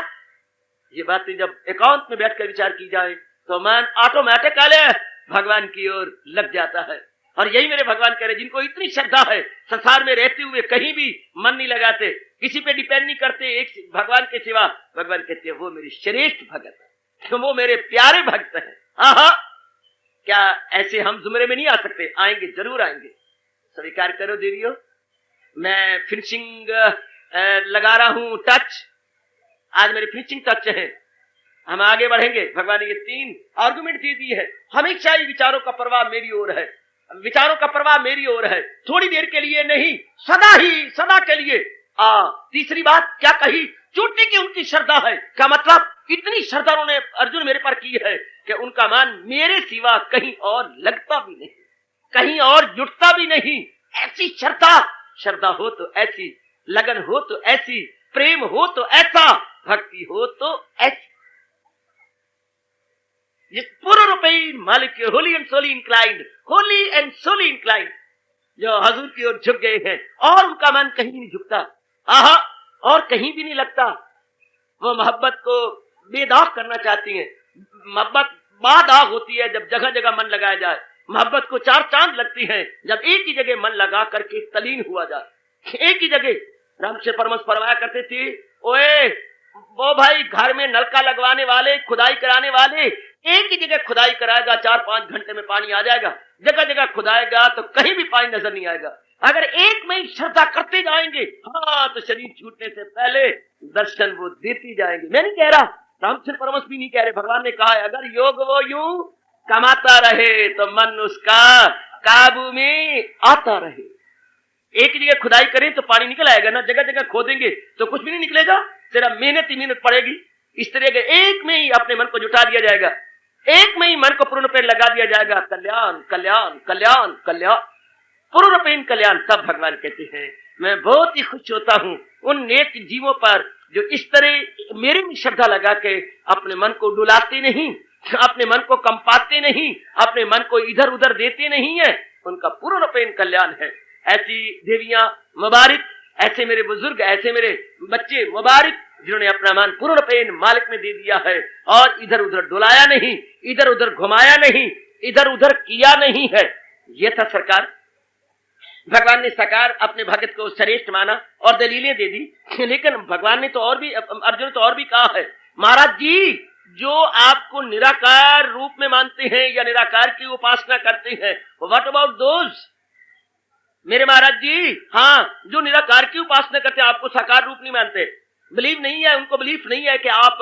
ये बातें जब एकांत में बैठकर विचार की जाए तो मन ऑटोमेटिकली भगवान की ओर लग जाता है। और यही मेरे भगवान कह रहे, जिनको इतनी श्रद्धा है, संसार में रहते हुए कहीं भी मन नहीं लगाते, किसी पे डिपेंड नहीं करते एक भगवान के सिवा, भगवान कहते हैं वो मेरी श्रेष्ठ भगत है, वो मेरे प्यारे भक्त हैं। आहा, क्या ऐसे हम जुमरे में नहीं आ सकते? आएंगे, जरूर आएंगे। स्वीकार करो देवियों, मैं फिनिशिंग लगा रहा हूं टच, आज मेरी फिनिशिंग टच है। हम आगे बढ़ेंगे। भगवान ने ये 3 आर्गुमेंट दे दी है। हमेशा ही विचारों का प्रवाह मेरी ओर है, विचारों का प्रवाह मेरी ओर है, थोड़ी देर के लिए नहीं, सदा ही, सदा के लिए। तीसरी बात क्या कही? चूटने की उनकी श्रद्धा है। क्या मतलब? इतनी श्रद्धा उन्होंने अर्जुन मेरे पर की है कि उनका मान मेरे सिवा कहीं और लगता भी नहीं, कहीं और जुटता भी नहीं। ऐसी श्रद्धा, श्रद्धा हो तो ऐसी, लगन हो तो ऐसी, प्रेम हो तो ऐसा, भक्ति हो तो ऐसी। जिस पूर्ण रूपेण मालिक wholly and solely inclined, wholly and solely inclined, जो हजूर की ओर झुक गए हैं और उनका मन कहीं नहीं झुकता, आहा, और कहीं भी नहीं लगता। वो मोहब्बत को बेदाग करना चाहती हैं। मोहब्बत बादाग होती है जब जगह जगह मन लगाया जाए। मोहब्बत को 4 चांद लगती हैं जब एक ही जगह मन लगा करके तलीन हुआ जाए। एक ही जगह रामकृष्ण परमहंस फरमाया करते थे, ओए वो भाई घर में नलका लगवाने वाले, खुदाई कराने वाले, एक ही जगह खुदाई कराएगा, 4-5 घंटे में पानी आ जाएगा। जगह जगह खुदाएगा तो कहीं भी पानी नजर नहीं आएगा। अगर एक में ही श्रद्धा करते जाएंगे, हाँ, तो शरीर छूटने से पहले दर्शन वो देती जाएंगे। मैं नहीं कह रहा, रामकृष्ण परमहंस भी नहीं कह रहे, भगवान ने कहा है, अगर योग वो यूं कमाता रहे तो मन उसका काबू में आता रहे। एक ही जगह खुदाई करें तो पानी निकल आएगा ना, जगह जगह खोदेंगे तो कुछ भी नहीं निकलेगा, सिर्फ मेहनत ही मेहनत पड़ेगी। इस तरह के एक में ही अपने मन को जुटा दिया जाएगा, एक में ही मन को पूर्ण पेड़ लगा दिया जाएगा। कल्याण कल्याण कल्याण कल्याण, पूर्ण पेड़ कल्याण। तब भगवान कहते हैं, मैं बहुत ही खुश होता हूं उन नेक जीवों पर जो इस तरह मेरे में श्रद्धा लगा के अपने मन को डुलाते नहीं, अपने मन को कंपाते नहीं, अपने मन को इधर उधर देते नहीं है, उनका पूर्ण पेड़ कल्याण है। ऐसी देवियां मुबारक, ऐसे मेरे बुजुर्ग, ऐसे मेरे बच्चे मुबारक, जिन्होंने अपना मन पूर्ण पेन मालिक में दे दिया है और इधर उधर डुलाया नहीं, इधर उधर घुमाया नहीं, इधर उधर किया नहीं है। यह था सरकार। भगवान ने सरकार अपने भगत को श्रेष्ठ माना और दलीलें दे दी। लेकिन भगवान ने तो और भी, अर्जुन तो और भी कहा है, महाराज जी, जो आपको निराकार रूप में मानते हैं या निराकार की उपासना करते हैं, व्हाट अबाउट दोज? मेरे महाराज जी, हाँ, जो निराकार की उपासना करते हैं, आपको साकार रूप नहीं मानते, बिलीव नहीं है, उनको बिलीफ नहीं है कि आप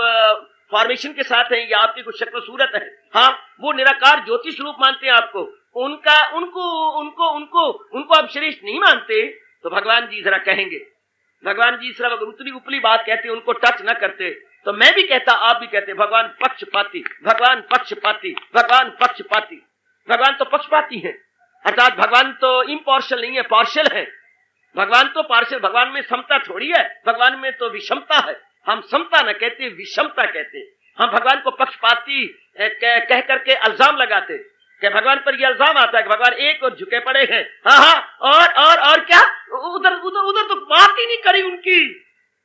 फॉर्मेशन के साथ हैं या आपकी कुछ शक्ल सूरत है। हाँ, वो निराकार ज्योतिष रूप मानते हैं आपको, उनका उनको उनको उनको उनको आप श्रेष्ठ नहीं मानते। तो भगवान जी जरा कहेंगे, भगवान जी सिर्फ उतनी उपली बात कहते, उनको टच न करते, तो मैं भी कहता, आप भी कहते, भगवान पक्षपाती, भगवान पक्षपाती, भगवान पक्षपाती। भगवान तो पक्षपाती है, अर्थात भगवान तो इम्पार्शियल नहीं है, पार्शियल है। भगवान तो पार्शियल, भगवान में समता थोड़ी है, भगवान में तो विषमता है। हम समता न कहते, विषमता कहते। हम भगवान को पक्षपाती कह करके इल्जाम लगाते कि भगवान पर यह इल्जाम आता है कि भगवान एक और झुके पड़े हैं। हाँ हाँ, और क्या, उधर उधर उधर तो बात ही नहीं करी उनकी।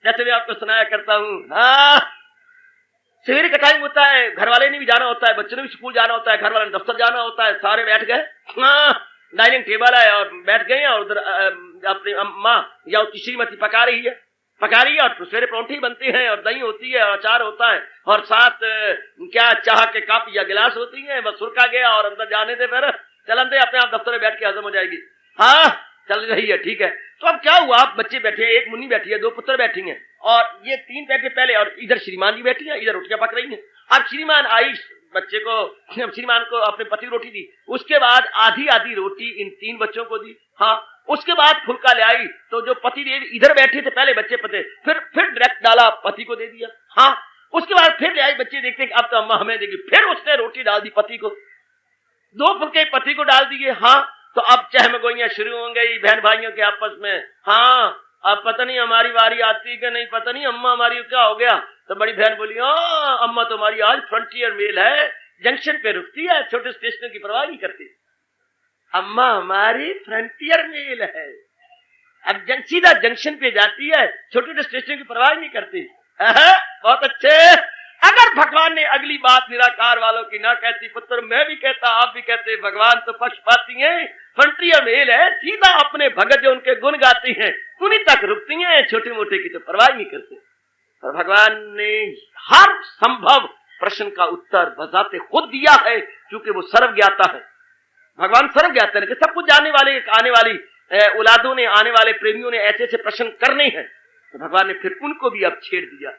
जैसे मैं आपको सुनाया करता हूँ, हाँ, सवेरे का टाइम होता है, घर वाले ने भी जाना होता है, बच्चों ने भी स्कूल जाना होता है, घर वाले ने दफ्तर जाना होता है, सारे बैठ गए, हाँ, डाइनिंग टेबल है और बैठ गए और उधर अपनी अम्मा या उसकी श्रीमती पका रही है और सवेरे परोंठे बनते हैं और दही होती है और अचार होता है और साथ क्या चाह के कप या गिलास होती है। बस सुरका गया और अंदर जाने दे, फिर चलन दे, अपने आप दफ्तर में बैठ के हजम हो जाएगी। हाँ, चल रही है, ठीक है। तो अब क्या हुआ, आप बच्चे बैठे हैं, एक मुन्नी बैठी है, 2 पुत्र बैठी हैं, और ये 3 बैठे पहले, और इधर श्रीमान जी बैठी हैं, इधर रोटियां पक रही हैं। अब श्रीमान आई, बच्चे को, श्रीमान को अपने पति रोटी दी, उसके बाद आधी आधी रोटी इन 3 बच्चों को दी। हाँ, उसके बाद फुल्का ले आई, तो जो पति देव इधर बैठे थे पहले बच्चे पते, फिर डायरेक्ट डाला पति को दे दिया। हाँ, उसके बाद फिर ले आई, बच्चे देखते कि अब तो अम्मा हमें देगी, फिर उसने रोटी डाल दी पति को, 2 फुल्के पति को डाल दिए। हाँ, तो अब चहमगोइयां शुरू हो गई बहन भाइयों के आपस में। हाँ, अब पता नहीं हमारी बारी आती कि नहीं, पता नहीं अम्मा हमारी क्या हो गया। तो बड़ी बहन बोली, अम्मा तो हमारी आज फ्रंटियर मेल है, जंक्शन पे रुकती है, छोटे स्टेशन की परवाह नहीं करती। अम्मा हमारी फ्रंटियर मेल है, अब सीधा जंक्शन पे जाती है, छोटे स्टेशन की परवाह नहीं करती। बहुत अच्छे। अगर भगवान ने अगली बात निराकार वालों की ना कहती, पुत्र मैं भी कहता, आप भी कहते, भगवान तो पक्षपाती हैं, फ्रंटियर मेल है, सीधा अपने भगत जो उनके गुण गाती हैं उन्हीं तक रुकती हैं, छोटे मोटे की तो परवाह नहीं करते। और भगवान ने हर संभव प्रश्न का उत्तर बजाते खुद दिया है, क्योंकि वो सर्वज्ञाता है। भगवान सर्वज्ञाता है कि सब कुछ जानने वाले, आने वाली औलादों ने, आने वाले प्रेमियों ने ऐसे ऐसे प्रश्न करने हैं, तो भगवान ने फिर उनको भी अब छेड़ दिया।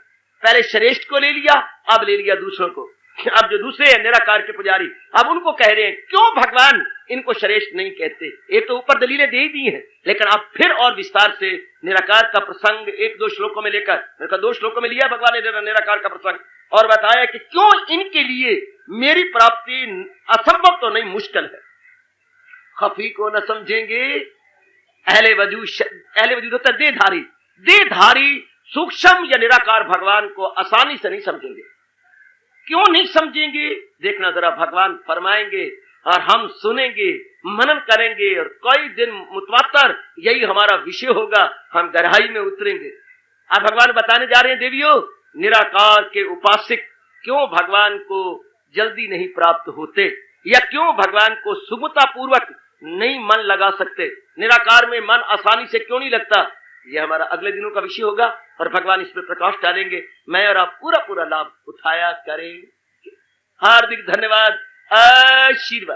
पहले श्रेष्ठ को ले लिया, अब ले लिया दूसरों को। अब जो दूसरे हैं निराकार के पुजारी, अब उनको कह रहे हैं क्यों भगवान इनको श्रेष्ठ नहीं कहते। एक तो ऊपर दलीलें दे ही दी हैं, लेकिन अब फिर और विस्तार से निराकार का प्रसंग 1-2 श्लोकों में लेकर, 2 श्लोकों में लिया भगवान ने निराकार का प्रसंग, और बताया कि क्यों इनके लिए मेरी प्राप्ति असंभव तो नहीं, मुश्किल है। खफी को न समझेंगे, अहले वजूद होता देहधारी, देहधारी सूक्ष्म या निराकार भगवान को आसानी से नहीं समझेंगे। क्यों नहीं समझेंगे, देखना जरा, भगवान फरमाएंगे और हम सुनेंगे, मनन करेंगे, और कई दिन मुतवातर यही हमारा विषय होगा, हम गहराई में उतरेंगे। अब भगवान बताने जा रहे हैं, देवियों, निराकार के उपासक क्यों भगवान को जल्दी नहीं प्राप्त होते, या क्यों भगवान को सुगमता पूर्वक नहीं मन लगा सकते, निराकार में मन आसानी से क्यों नहीं लगता, यह हमारा अगले दिनों का विषय होगा, और भगवान इसमें प्रकाश डालेंगे। मैं और आप पूरा पूरा लाभ उठाया करें। हार्दिक धन्यवाद, आशीर्वाद।